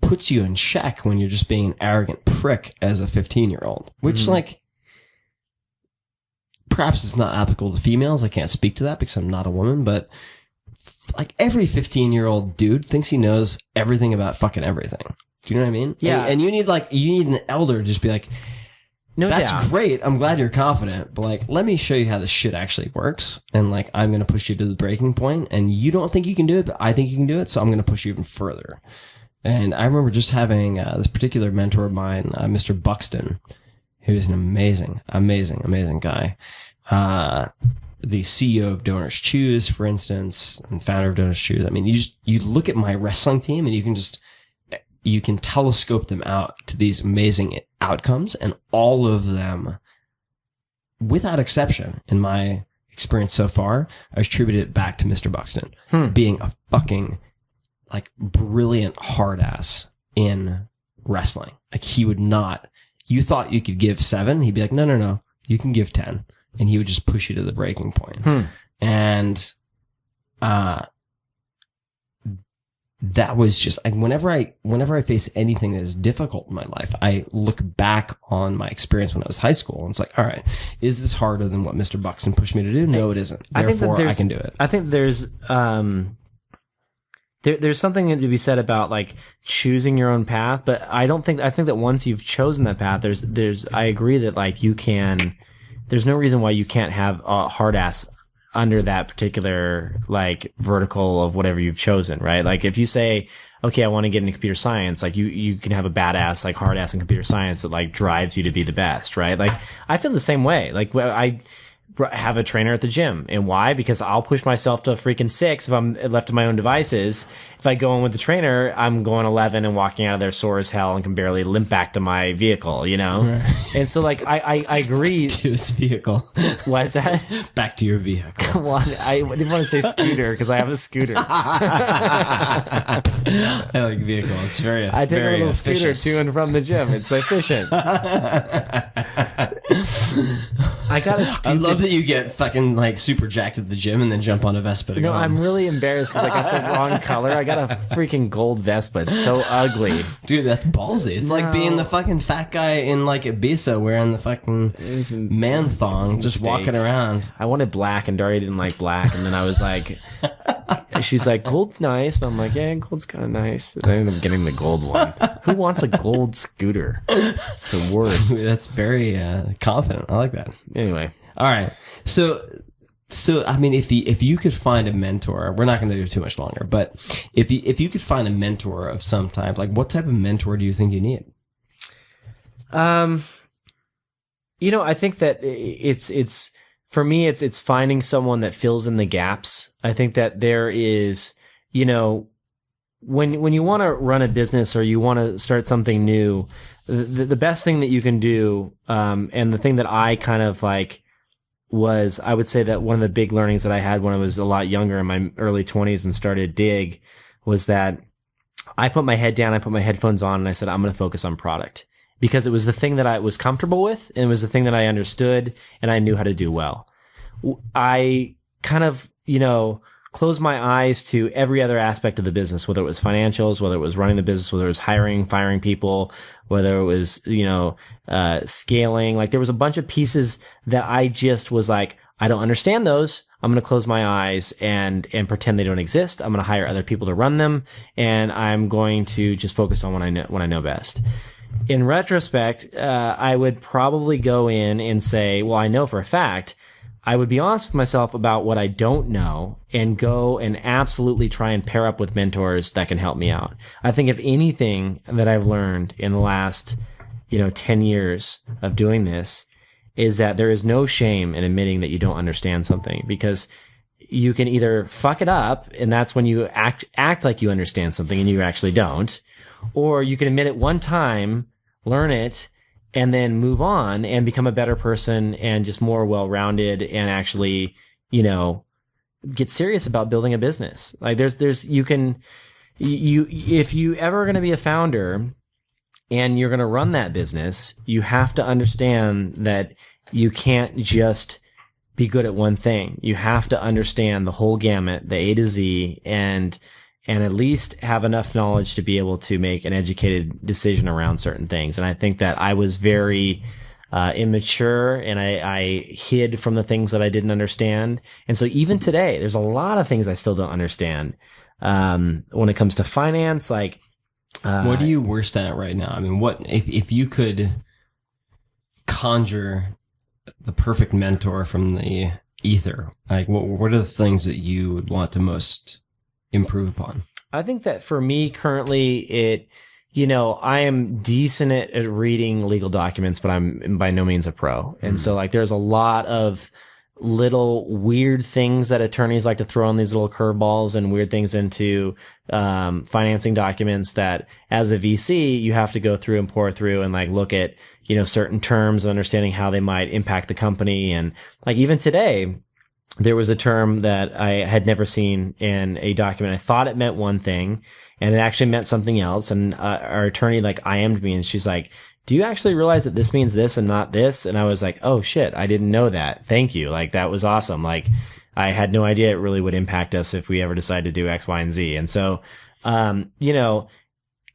puts you in check when you're just being an arrogant prick as a 15-year-old, which like perhaps it's not applicable to females. I can't speak to that because I'm not a woman, but like every 15-year-old dude thinks he knows everything about fucking everything. Do you know what I mean? Yeah. And you need an elder to just be like, no, that's great. I'm glad you're confident, but like, let me show you how this shit actually works. And like, I'm going to push you to the breaking point and you don't think you can do it, but I think you can do it. So I'm going to push you even further. And I remember just having this particular mentor of mine, Mr. Buxton, who's an amazing guy. The CEO of Donors Choose, for instance, and founder of Donors Choose. I mean, you look at my wrestling team and you can telescope them out to these amazing outcomes, and all of them, without exception, in my experience so far, I attribute it back to Mr. Buxton being a fucking like brilliant hard ass in wrestling. Like he would not, you thought you could give 7, he'd be like, no, you can give 10. And he would just push you to the breaking point. And, that was just like, whenever I face anything that is difficult in my life, I look back on my experience when I was high school and it's like, all right, is this harder than what Mr. Buxton pushed me to do? No, it isn't. Therefore, I can do it. I think there's something to be said about like choosing your own path, but I think that once you've chosen that path, I agree that like there's no reason why you can't have a hard ass under that particular like vertical of whatever you've chosen, right? Like if you say, okay, I want to get into computer science, like you can have a badass, like hard ass in computer science that like drives you to be the best, right? Like I feel the same way. Like I have a trainer at the gym. And why? Because I'll push myself to a freaking 6 if I'm left to my own devices. If I go in with the trainer, I'm going 11 and walking out of there sore as hell and can barely limp back to my vehicle, you know? Right. And so like, I agree. To his vehicle. What is that? Back to your vehicle. Well, I didn't want to say scooter because I have a scooter. I like vehicle. It's very I take very a little scooter efficient. to and from the gym. It's efficient. I got a stupid... I love that you get fucking like super jacked at the gym and then jump on a Vespa to go home. I'm really embarrassed because I got the wrong color. I got a freaking gold Vespa. It's so ugly. Dude, that's ballsy. It's like being the fucking fat guy in like Ibiza wearing the fucking man thong, just walking around. I wanted black and Daria didn't like black. And then I was like, she's like, gold's nice. And I'm like, yeah, gold's kind of nice. And I ended up getting the gold one. Who wants a gold scooter? It's the worst. That's very confident. I like that. Anyway. All right. So I mean, if you could find a mentor, we're not going to do too much longer, but if you could find a mentor of some type, like what type of mentor do you think you need? I think that it's for me, it's finding someone that fills in the gaps. I think that there is, when you want to run a business or you want to start something new, the best thing that you can do, and the thing that I kind of like, was I would say that one of the big learnings that I had when I was a lot younger in my early 20s and started Dig was that I put my head down, I put my headphones on, and I said, I'm going to focus on product because it was the thing that I was comfortable with and it was the thing that I understood and I knew how to do well. I kind of, closed my eyes to every other aspect of the business, whether it was financials, whether it was running the business, whether it was hiring, firing people, whether it was, scaling. Like there was a bunch of pieces that I just was like, I don't understand those. I'm going to close my eyes and pretend they don't exist. I'm going to hire other people to run them. And I'm going to just focus on what I know best. In retrospect, I would probably go in and say, well, I know for a fact, I would be honest with myself about what I don't know and go and absolutely try and pair up with mentors that can help me out. I think if anything that I've learned in the last, 10 years of doing this is that there is no shame in admitting that you don't understand something because you can either fuck it up and that's when you act like you understand something and you actually don't, or you can admit it one time, learn it, and then move on and become a better person and just more well-rounded and actually, get serious about building a business. Like if you ever going to be a founder, and you're going to run that business, you have to understand that you can't just be good at one thing. You have to understand the whole gamut, the A to Z, and at least have enough knowledge to be able to make an educated decision around certain things. And I think that I was very immature, and I hid from the things that I didn't understand. And so even today, there's a lot of things I still don't understand. When it comes to finance, like, what are you worst at right now? I mean, what if you could conjure the perfect mentor from the ether? Like, what are the things that you would want to most improve upon? I think that for me currently, I am decent at reading legal documents, but I'm by no means a pro. And so like there's a lot of little weird things that attorneys like to throw on these little curveballs and weird things into financing documents that as a VC you have to go through and pour through and like look at certain terms and understanding how they might impact the company. And like even today there was a term that I had never seen in a document. I thought it meant one thing and it actually meant something else. And our attorney like IM'd me and she's like, do you actually realize that this means this and not this? And I was like, oh shit, I didn't know that. Thank you. Like that was awesome. Like I had no idea it really would impact us if we ever decide to do X, Y, and Z. And so,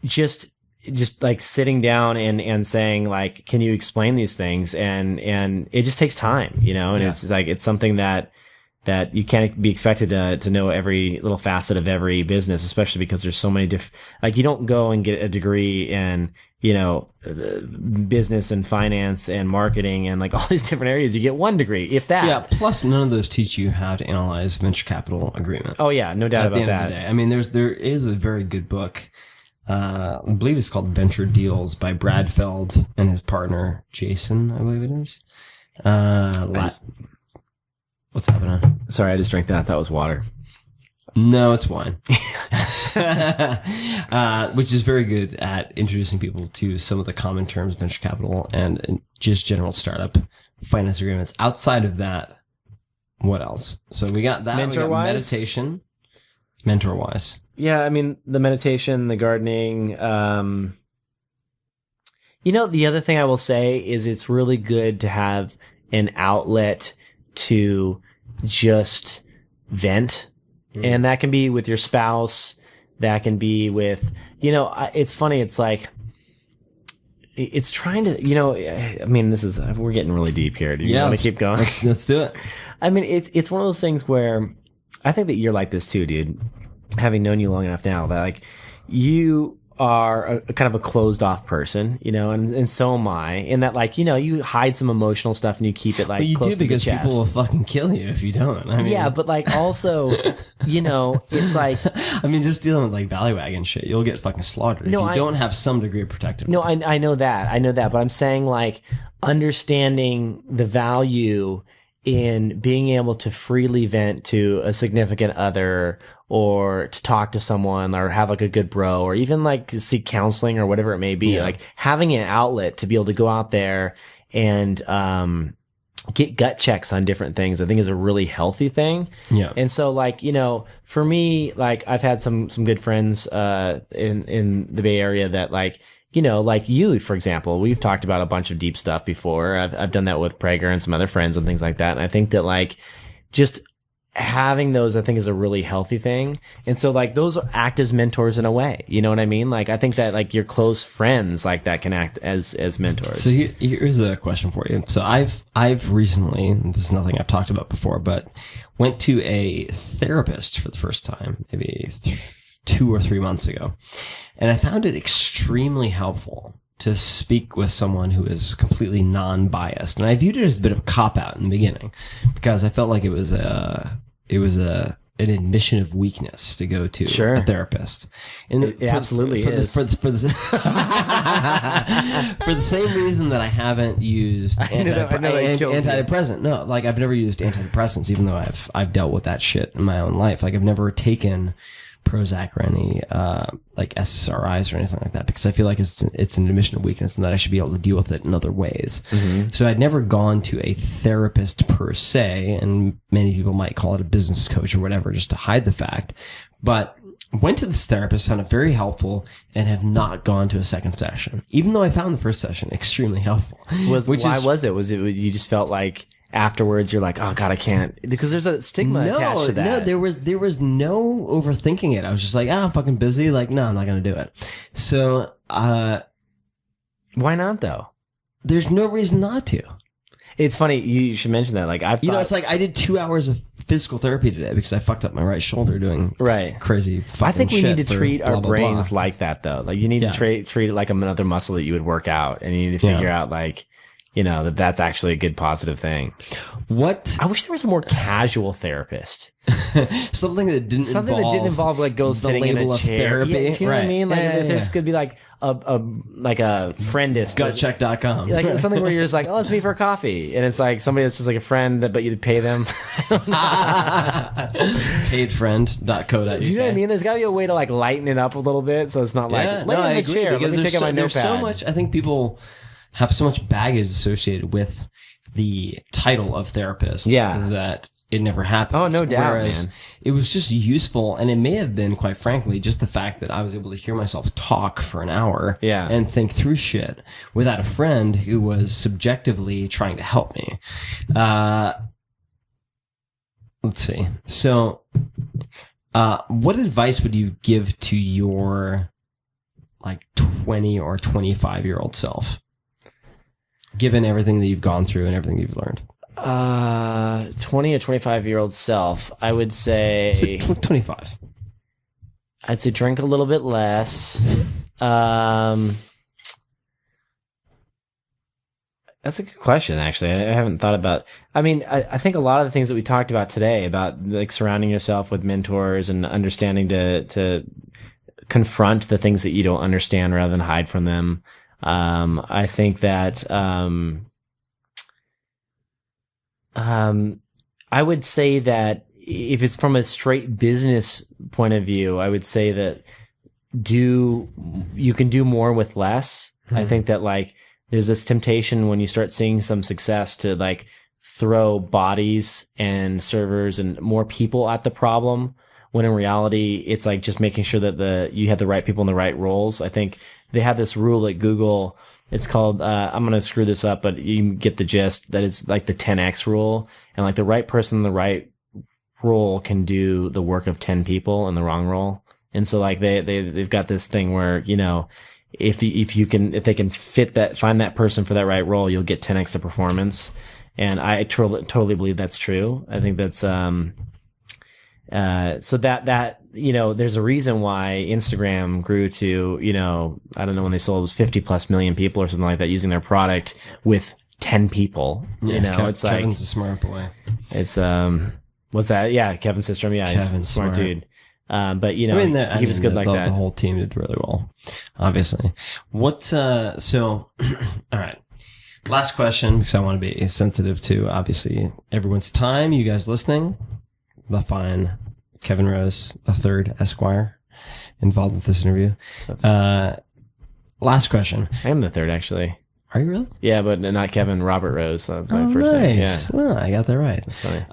just like sitting down and saying like, can you explain these things? And it just takes time, and it's like, it's something that you can't be expected to know every little facet of every business, especially because there's so many like you don't go and get a degree in, business and finance and marketing and like all these different areas. You get one degree, if that. Yeah. Plus none of those teach you how to analyze venture capital agreement. Oh yeah. No doubt about that. At the end of the day. I mean, there is a very good book. I believe it's called Venture Deals by Brad Feld and his partner, Jason, I believe it is. What's happening? Sorry, I just drank that. That was water. No, it's wine. Which is very good at introducing people to some of the common terms, venture capital and just general startup finance agreements. Outside of that, what else? So we got that. Mentor-wise? Meditation. Mentor-wise. Yeah, I mean, the meditation, the gardening. The other thing I will say is it's really good to have an outlet to just vent. And that can be with your spouse. That can be with, it's funny. It's like, it's trying to, I mean, we're getting really deep here. Do you want to keep going? Let's do it. I mean, it's one of those things where I think that you're like this too, dude. Having known you long enough now that like you are a kind of a closed off person, and so am I, in that like, you hide some emotional stuff and you keep it like close to the chest. People will fucking kill you if you don't. I mean, yeah, but like also, it's like, I mean, just dealing with like Valleywag shit, you'll get fucking slaughtered if you don't have some degree of protectiveness. No, I know that, but I'm saying like understanding the value in being able to freely vent to a significant other or to talk to someone or have like a good bro or even like seek counseling or whatever it may be. Yeah. Like having an outlet to be able to go out there and get gut checks on different things, I think is a really healthy thing. Yeah. And so like, for me, like I've had some good friends in the Bay Area that like, like you, for example, we've talked about a bunch of deep stuff before. I've done that with Prager and some other friends and things like that. And I think that like just having those, I think, is a really healthy thing. And so like those act as mentors in a way. You know what I mean? Like I think that like your close friends like that can act as mentors. So here's a question for you. So I've recently, this is nothing I've talked about before, but went to a therapist for the first time, maybe 2 or 3 months ago. And I found it extremely helpful to speak with someone who is completely non-biased. And I viewed it as a bit of a cop-out in the beginning because I felt like it was an admission of weakness to go to a therapist. And it absolutely is. For the same reason that I haven't used antidepressant. No, like I've never used antidepressants, even though I've dealt with that shit in my own life. Like I've never taken Prozac or any like SSRIs or anything like that because I feel like it's an admission of weakness and that I should be able to deal with it in other ways. Mm-hmm. So I'd never gone to a therapist per se, and many people might call it a business coach or whatever just to hide the fact. But went to this therapist, found it very helpful, and have not gone to a second session, even though I found the first session extremely helpful. Why was it? Was it you just felt like afterwards you're like, oh God, I can't, because there's a stigma attached to that. No, there was no overthinking it. I was just like, I'm fucking busy. Like, no, I'm not going to do it. So, why not though? There's no reason not to. It's funny you should mention that. Like it's like I did 2 hours of physical therapy today because I fucked up my right shoulder doing crazy fucking I think we shit need to for treat blah, our blah, brains blah. like that though. Like you need to treat it like another muscle that you would work out, and you need to figure out like, you know, that's actually a good positive thing. I wish there was a more casual therapist. Something that didn't involve like go sitting in a chair. Therapy. Yeah, do you know what I mean? Like there's could be like a friendist. Gutcheck.com. Like something where you're just like, oh, let's meet for a coffee. And it's like somebody that's just like a friend, but you pay them. Paidfriend.co.uk. Do you know what I mean? There's got to be a way to like lighten it up a little bit so it's not like, lay in the chair, let me take out my notepad. There's so much, I think people have so much baggage associated with the title of therapist that it never happened. Oh, no doubt, man. It was just useful, and it may have been, quite frankly, just the fact that I was able to hear myself talk for an hour and think through shit without a friend who was subjectively trying to help me. Let's see. So, what advice would you give to your like 20 or 25-year-old self, given everything that you've gone through and everything you've learned? 20 or 25-year-old self, I would say 25. I'd say drink a little bit less. That's a good question, actually. I haven't thought about. I mean, I think a lot of the things that we talked about today about like surrounding yourself with mentors and understanding to confront the things that you don't understand rather than hide from them. I think that I would say that if it's from a straight business point of view, I would say that you can do more with less. Mm-hmm. I think that like there's this temptation when you start seeing some success to like throw bodies and servers and more people at the problem, when in reality it's like just making sure that you have the right people in the right roles. I think they have this rule at Google. It's called, I'm going to screw this up, but you get the gist, that it's like the 10X rule. And like the right person in the right role can do the work of 10 people in the wrong role. And so like they've got this thing where, you know, if they can find that person for that right role, you'll get 10X the performance. And I totally believe that's true. I think that's, so that, you know, there's a reason why Instagram grew to, you know, I don't know when they sold, it was 50 plus million people or something like that using their product with 10 people. Yeah, you know, it's like Kevin's a smart boy. It's what's that? Yeah, Kevin Systrom. Yeah, he's a smart dude. But you know, he was good like that. The whole team did really well, obviously. So, all right. Last question, because I want to be sensitive to obviously everyone's time. You guys listening, the fine Kevin Rose III, Esquire, involved with this interview. Last question. I am the third, actually. Are you really? Yeah, but not Kevin. Robert Rose. My first name. Yeah. Well, I got that right. That's funny.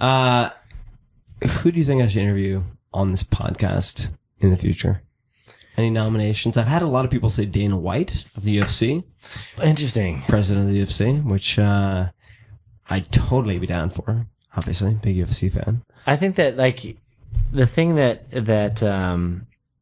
Who do you think I should interview on this podcast in the future? Any nominations? I've had a lot of people say Dana White of the UFC. Interesting. President of the UFC, which I'd totally be down for. Obviously, big UFC fan. I think that like the thing that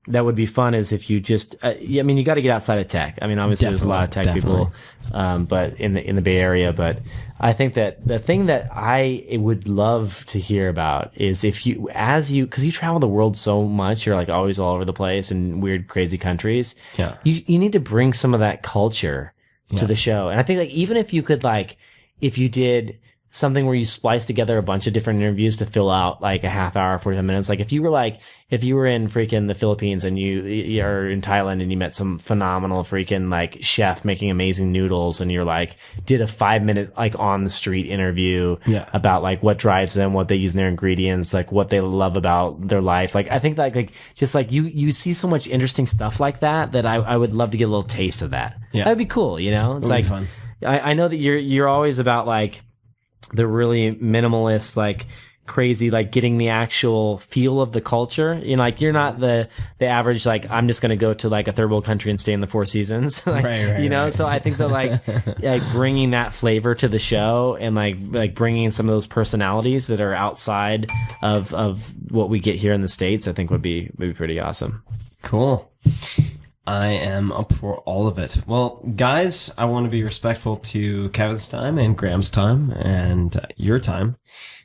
would be fun is if you just, I mean, you got to get outside of tech. I mean, obviously there's a lot of tech people, but in the Bay Area. But I think that the thing that I would love to hear about is if you, because you travel the world so much, you're like always all over the place in weird, crazy countries. Yeah. You need to bring some of that culture to the show. And I think like, even if you could like, if you did something where you splice together a bunch of different interviews to fill out like a half hour, 45 minutes. Like if you were in freaking the Philippines and you are in Thailand and you met some phenomenal freaking like chef making amazing noodles and you're like, did a 5-minute like on the street interview about like what drives them, what they use in their ingredients, like what they love about their life. Like I think like just like you see so much interesting stuff like that I would love to get a little taste of that. Yeah. That'd be cool. You know, it's like, fun. I know that you're always about like, the really minimalist, like, crazy, like getting the actual feel of the culture. You know, like you're not the average, like I'm just going to go to like a third world country and stay in the Four Seasons. Like, Right, you know, right. so I think that like bringing that flavor to the show and like bringing some of those personalities that are outside of what we get here in the States, I think would be pretty awesome. Cool. I am up for all of it. Well, guys, I want to be respectful to Kevin's time and Graham's time and your time.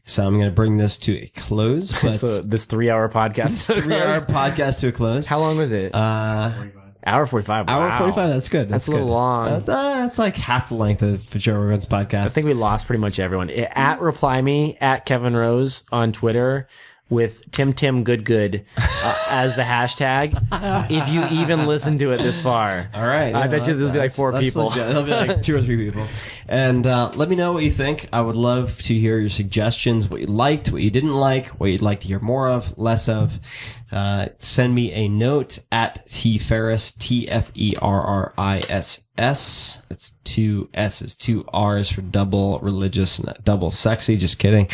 So I'm going to bring this to a close. But So this 3-hour podcast. 3-hour podcast to a close. How long was it? Hour 45. Hour Wow. 45. That's good. That's a good. little long. That's like half the length of Joe Rogan's podcast. I think we lost pretty much everyone. At Reply Me, at Kevin Rose on Twitter, with Tim Good as the hashtag. If you even listen to it this far. All right. I bet you there'll be like 4 people. Legit. There'll be like 2 or 3 people. And let me know what you think. I would love to hear your suggestions, what you liked, what you didn't like, what you'd like to hear more of, less of. Send me a note at tferriss, TFERRISS. That's 2 S's, 2 R's for double religious, and double sexy. Just kidding.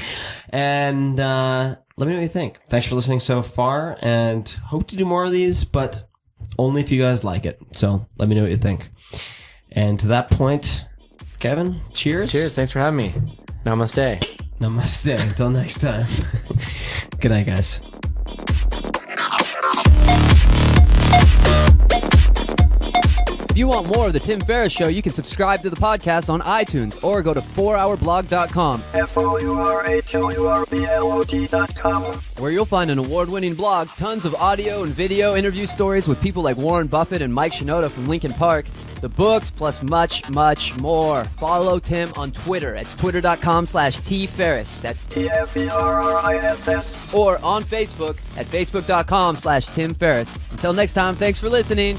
And let me know what you think. Thanks for listening so far, and hope to do more of these, but only if you guys like it. So let me know what you think. And to that point, Kevin, cheers. Cheers. Thanks for having me. Namaste. Namaste. Until next time. Good night, guys. If you want more of The Tim Ferriss Show, you can subscribe to the podcast on iTunes or go to 4hourblog.com, FOURHOURBLOG.com, where you'll find an award-winning blog, tons of audio and video interview stories with people like Warren Buffett and Mike Shinoda from Linkin Park, the books, plus much, much more. Follow Tim on Twitter. It's twitter.com/tferriss. That's TFERRISS. or on Facebook at facebook.com/Tim Ferriss. Until next time, thanks for listening.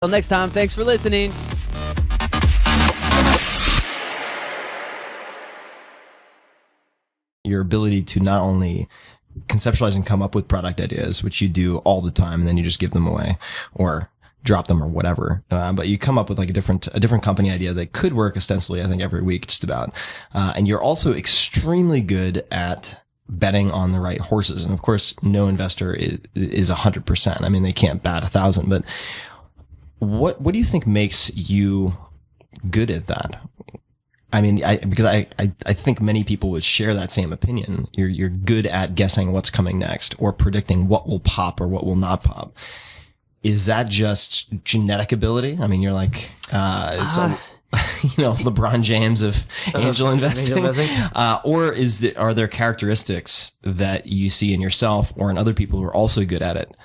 Until next time, thanks for listening. Your ability to not only conceptualize and come up with product ideas, which you do all the time, and then you just give them away or drop them or whatever. But you come up with like a different company idea that could work ostensibly, I think, every week, just about. And you're also extremely good at betting on the right horses. And of course, no investor is 100%. I mean, they can't bat 1,000, but what do you think makes you good at that? I mean, because I think many people would share that same opinion. You're good at guessing what's coming next or predicting what will pop or what will not pop. Is that just genetic ability? I mean, you're like, LeBron James of angel investing, or are there characteristics that you see in yourself or in other people who are also good at it?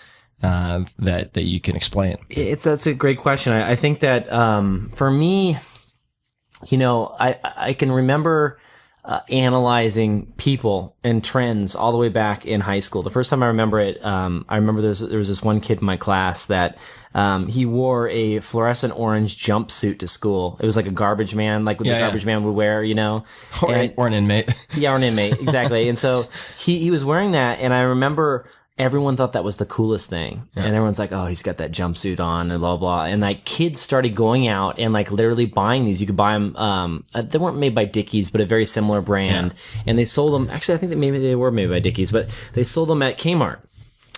That you can explain? That's a great question. I think that, for me, I can remember, analyzing people and trends all the way back in high school. The first time I remember it, I remember there was this one kid in my class that, he wore a fluorescent orange jumpsuit to school. It was like a garbage man, like what the garbage man would wear, Or an inmate. Yeah, or an inmate. Exactly. And so he was wearing that, and I remember everyone thought that was the coolest thing. Yeah. And everyone's like, oh, he's got that jumpsuit on and blah, blah. And like kids started going out and like literally buying these. You could buy them. They weren't made by Dickies, but a very similar brand. Yeah. And they sold them. Actually, I think that maybe they were made by Dickies, but they sold them at Kmart.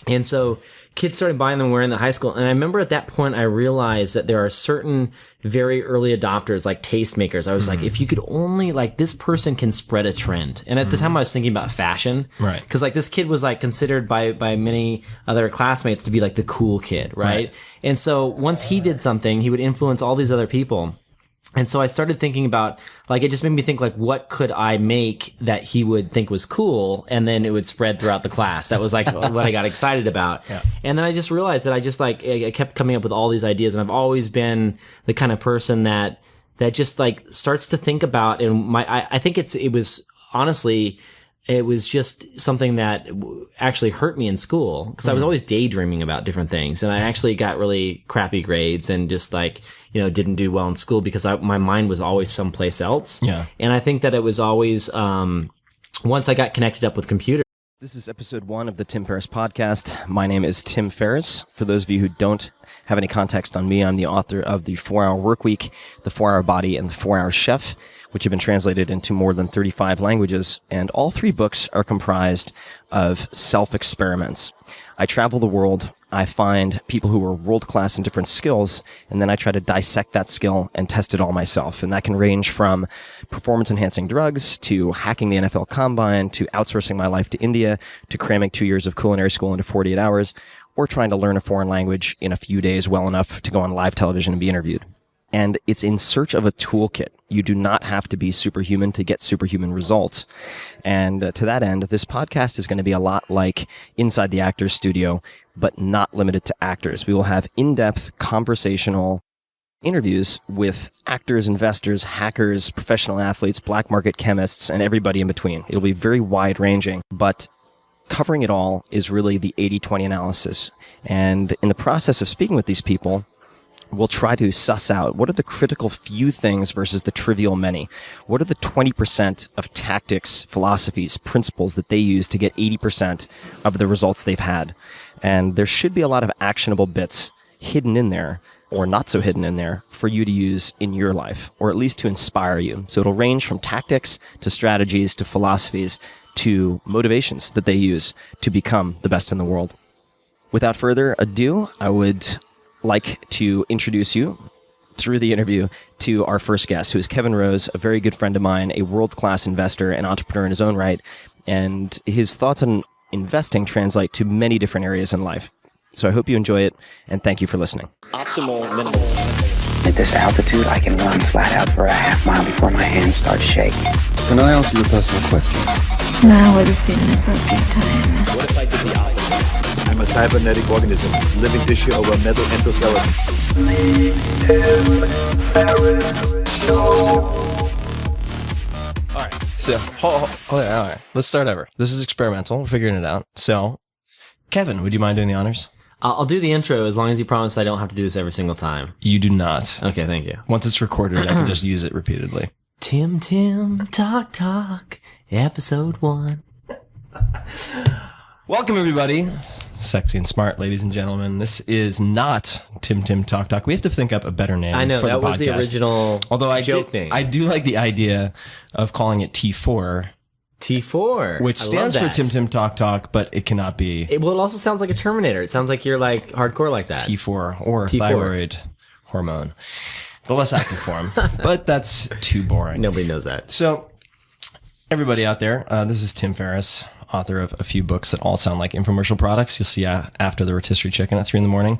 And so kids started buying them, wearing them in high school. And I remember at that point, I realized that there are certain very early adopters, like tastemakers. I was like, if you could only, like, this person can spread a trend. And at the time I was thinking about fashion. Right. Cause like this kid was like considered by many other classmates to be like the cool kid. Right. And so once he did something, he would influence all these other people. And so I started thinking about, like, it just made me think, like, what could I make that he would think was cool? And then it would spread throughout the class. That was, like, what I got excited about. Yeah. And then I just realized that I kept coming up with all these ideas. And I've always been the kind of person that just, like, starts to think about, and I think it was honestly, it was just something that actually hurt me in school, because I was always daydreaming about different things, and I actually got really crappy grades and just like, didn't do well in school because my mind was always someplace else. Yeah. And I think that it was always, once I got connected up with computers, This is episode 1 of the Tim Ferriss podcast. My name is Tim Ferriss. For those of you who don't have any context on me, I'm the author of the 4-Hour Workweek, the 4-Hour Body, and the 4-Hour Chef, which have been translated into more than 35 languages. And all 3 books are comprised of self-experiments. I travel the world. I find people who are world-class in different skills, and then I try to dissect that skill and test it all myself. And that can range from performance-enhancing drugs to hacking the NFL Combine to outsourcing my life to India to cramming 2 years of culinary school into 48 hours or trying to learn a foreign language in a few days well enough to go on live television and be interviewed. And it's in search of a toolkit. You do not have to be superhuman to get superhuman results. And to that end, this podcast is going to be a lot like Inside the Actors Studio, but not limited to actors. We will have in-depth conversational interviews with actors, investors, hackers, professional athletes, black market chemists, and everybody in between. It'll be very wide-ranging, but covering it all is really the 80-20 analysis. And in the process of speaking with these people, we'll try to suss out what are the critical few things versus the trivial many. What are the 20% of tactics, philosophies, principles that they use to get 80% of the results they've had? And there should be a lot of actionable bits hidden in there, or not so hidden in there, for you to use in your life, or at least to inspire you. So it'll range from tactics to strategies to philosophies to motivations that they use to become the best in the world. Without further ado, I would like to introduce you through the interview to our first guest, who is Kevin Rose, a very good friend of mine, a world-class investor and entrepreneur in his own right, and his thoughts on investing translate to many different areas in life. So I hope you enjoy it, and thank you for listening. Optimal minimal. At this altitude, I can run flat out for a half mile before my hands start shaking. Can I ask you a personal question? Now would seem an appropriate time. What if I did the opposite? I'm a cybernetic organism, living tissue over metal endoskeleton. The Tim Ferriss Show. All right. So, all right. Let's start over. This is experimental. We're figuring it out. So, Kevin, would you mind doing the honors? I'll do the intro as long as you promise I don't have to do this every single time. You do not. Okay, thank you. Once it's recorded, I can just use it repeatedly. Tim, talk, episode 1. Welcome, everybody. Sexy and smart, ladies and gentlemen. This is not Tim Talk. We have to think up a better name. I know, for that the was the podcast. original joke name. I do like the idea of calling it T4. T4. Which stands for Tim Talk, but it cannot be It also sounds like a Terminator. It sounds like you're like hardcore like that. T4 or T4. thyroid hormone. The less active form. But that's too boring. Nobody knows that. So, everybody out there, this is Tim Ferriss, author of a few books that all sound like infomercial products. You'll see after the rotisserie chicken at 3 a.m.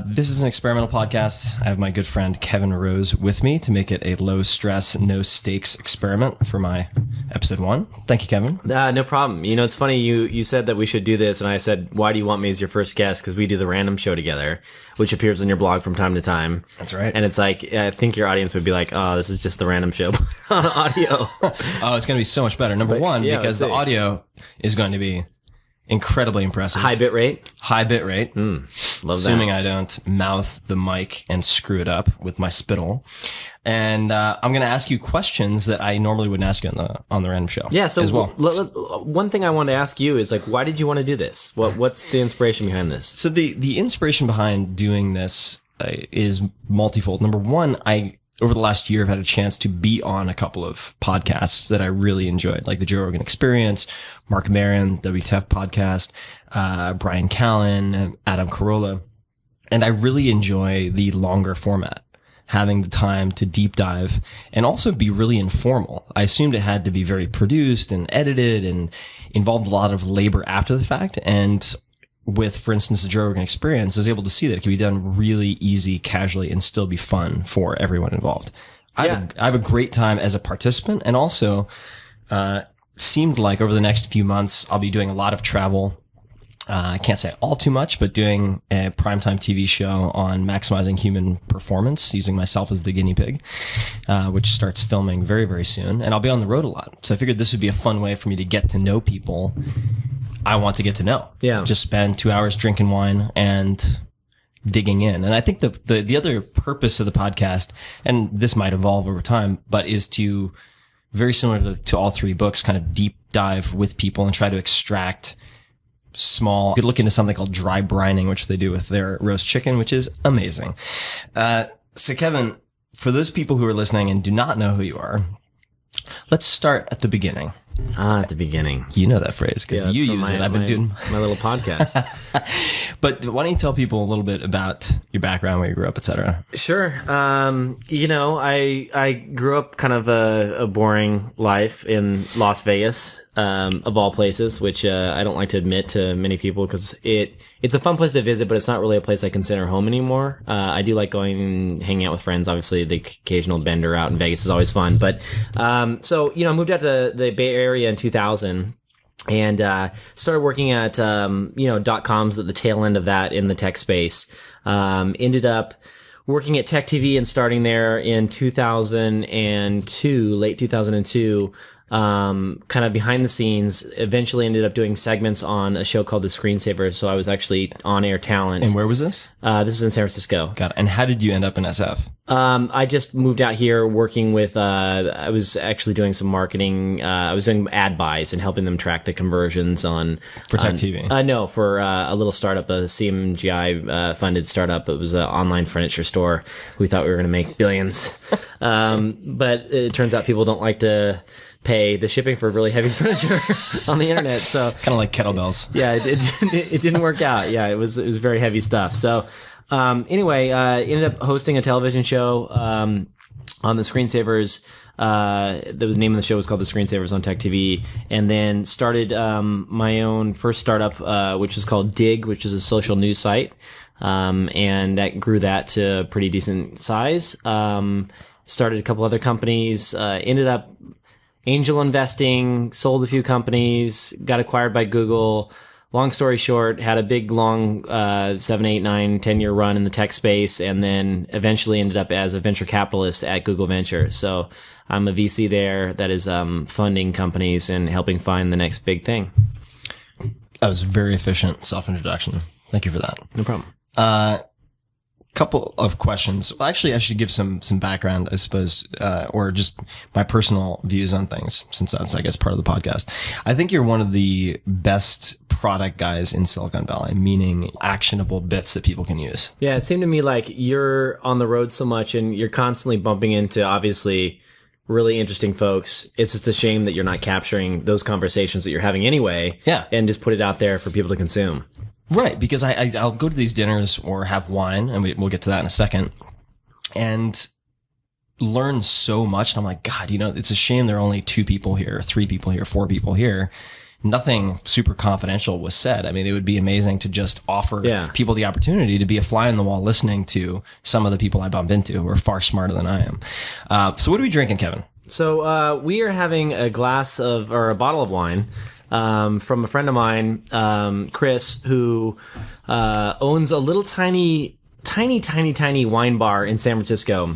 This is an experimental podcast. I have my good friend Kevin Rose with me to make it a low-stress, no-stakes experiment for my episode 1. Thank you, Kevin. No problem. You know, it's funny, you said that we should do this, and I said, why do you want me as your first guest? Because we do the random show together, which appears on your blog from time to time. That's right. And it's like, I think your audience would be like, oh, this is just the random show on audio. Oh, it's going to be so much better. Number one, yeah, because the audio is going to be incredibly impressive. High bit rate. Love assuming I don't mouth the mic and screw it up with my spittle. And I'm going to ask you questions that I normally wouldn't ask you on the random show. Yeah. So as well. One thing I want to ask you is like, why did you want to do this? What's the inspiration behind this? So the inspiration behind doing this is multifold. Number one, over the last year, I've had a chance to be on a couple of podcasts that I really enjoyed, like the Joe Rogan Experience, Mark Maron, WTF podcast, Brian Callen, Adam Carolla. And I really enjoy the longer format, having the time to deep dive and also be really informal. I assumed it had to be very produced and edited and involved a lot of labor after the fact. And with, for instance, the Joe Rogan Experience, I was able to see that it can be done really easy, casually, and still be fun for everyone involved. I have a great time as a participant, and also seemed like over the next few months, I'll be doing a lot of travel. I can't say all too much, but doing a primetime TV show on maximizing human performance using myself as the guinea pig, which starts filming very, very soon. And I'll be on the road a lot. So I figured this would be a fun way for me to get to know people I want to get to know. Yeah. Just spend 2 hours drinking wine and digging in. And I think the other purpose of the podcast, and this might evolve over time, but is to very similar to all three books, kind of deep dive with people and try to extract small. You could look into something called dry brining, which they do with their roast chicken, which is amazing. So Kevin, for those people who are listening and do not know who you are, let's start at the beginning. At the beginning. You know that phrase because you use it. I've been doing my little podcast. But why don't you tell people a little bit about your background, where you grew up, etc.? Sure. I grew up kind of a boring life in Las Vegas, of all places, which I don't like to admit to many people because it's a fun place to visit, but it's not really a place I consider home anymore. I do like going and hanging out with friends. Obviously, the occasional bender out in Vegas is always fun. But so I moved out to the Bay Area in 2000. And started working at .coms at the tail end of that in the tech space. Ended up working at Tech TV and starting there in 2002, late 2002. Kind of behind the scenes, eventually ended up doing segments on a show called The Screensaver. So I was actually on-air talent. And where was this? This was in San Francisco. Got it. And how did you end up in SF? I just moved out here working with, I was actually doing some marketing. I was doing ad buys and helping them track the conversions for Tech TV. No, for a little startup, a CMGI funded startup. It was an online furniture store. We thought we were going to make billions. But it turns out people don't like to pay the shipping for really heavy furniture on the internet. So kind of like kettlebells. Yeah, it didn't work out. Yeah, it was very heavy stuff. So ended up hosting a television show on the Screensavers. The name of the show was called The Screensavers on Tech TV, and then started my own first startup, which was called Dig, which is a social news site, and that grew that to a pretty decent size. Started a couple other companies. Ended up angel investing, sold a few companies, got acquired by Google. Long story short, had a big, long 7, 8, 9, 10-year run in the tech space, and then eventually ended up as a venture capitalist at Google Ventures. So I'm a VC there that is funding companies and helping find the next big thing. That was very efficient self-introduction. Thank you for that. No problem. Couple of questions. Well, actually, I should give some background, I suppose, or just my personal views on things, since that's, I guess, part of the podcast. I think you're one of the best product guys in Silicon Valley, meaning actionable bits that people can use. Yeah, it seemed to me like you're on the road so much and you're constantly bumping into, obviously, really interesting folks. It's just a shame that you're not capturing those conversations that you're having anyway. Yeah. And just put it out there for people to consume. Right, because I'll go to these dinners or have wine, and we'll get to that in a second, and learn so much. And I'm like, God, it's a shame there are only 2 people here, 3 people here, 4 people here. Nothing super confidential was said. I mean, it would be amazing to just offer people the opportunity to be a fly on the wall listening to some of the people I bump into who are far smarter than I am. So what are we drinking, Kevin? So we are having a bottle of wine from a friend of mine, Chris, who owns a little tiny wine bar in San Francisco.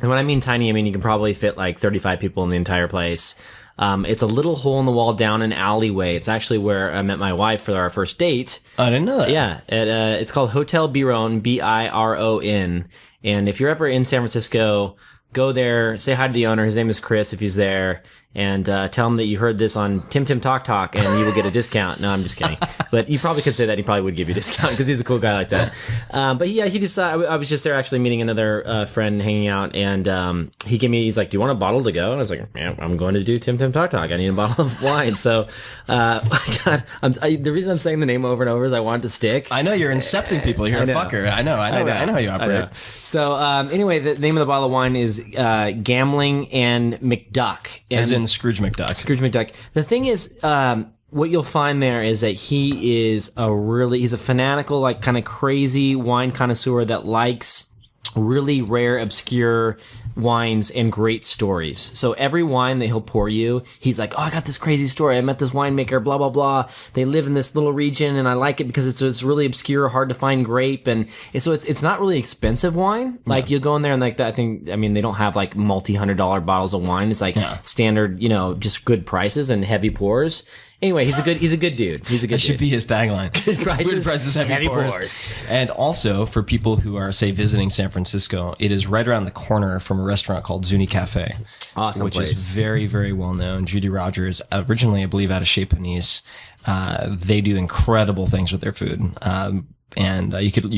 And when I mean tiny, I mean you can probably fit like 35 people in the entire place. It's a little hole in the wall down an alleyway. It's actually where I met my wife for our first date. I didn't know that. Yeah. It's called Hotel Biron, Biron. And if you're ever in San Francisco, go there, say hi to the owner. His name is Chris if he's there. And tell him that you heard this on Tim Talk Talk, and you will get a discount. No, I'm just kidding. But you probably could say that. He probably would give you a discount because he's a cool guy like that. But yeah, he just I was just there actually meeting another friend, hanging out, and he's like, "Do you want a bottle to go?" And I was like, "Yeah, I'm going to do Tim Talk Talk. I need a bottle of wine." So, God, the reason I'm saying the name over and over is I want it to stick. I know you're incepting people. You're a fucker. I know how you operate. So anyway, the name of the bottle of wine is Gambling and McDuck. As in Scrooge McDuck. Scrooge McDuck. The thing is, what you'll find there is that he's a fanatical, like kind of crazy wine connoisseur that likes really rare, obscure wines and great stories. So every wine that he'll pour you, he's like, "Oh, I got this crazy story. I met this winemaker, blah, blah, blah. They live in this little region and I like it because it's really obscure, hard to find grape." And so it's not really expensive wine. Like you'll go in there and like that, they don't have like multi-$100 bottles of wine. It's like standard, just good prices and heavy pours. Anyway, he's a good dude. He's a good dude. That should be his tagline. Good prices, heavy pours. And also, for people who are, say, visiting San Francisco, it is right around the corner from a restaurant called Zuni Cafe. Awesome which place. is very, very well known. Judy Rogers, originally, I believe, out of Chez Panisse. They do incredible things with their food. And you could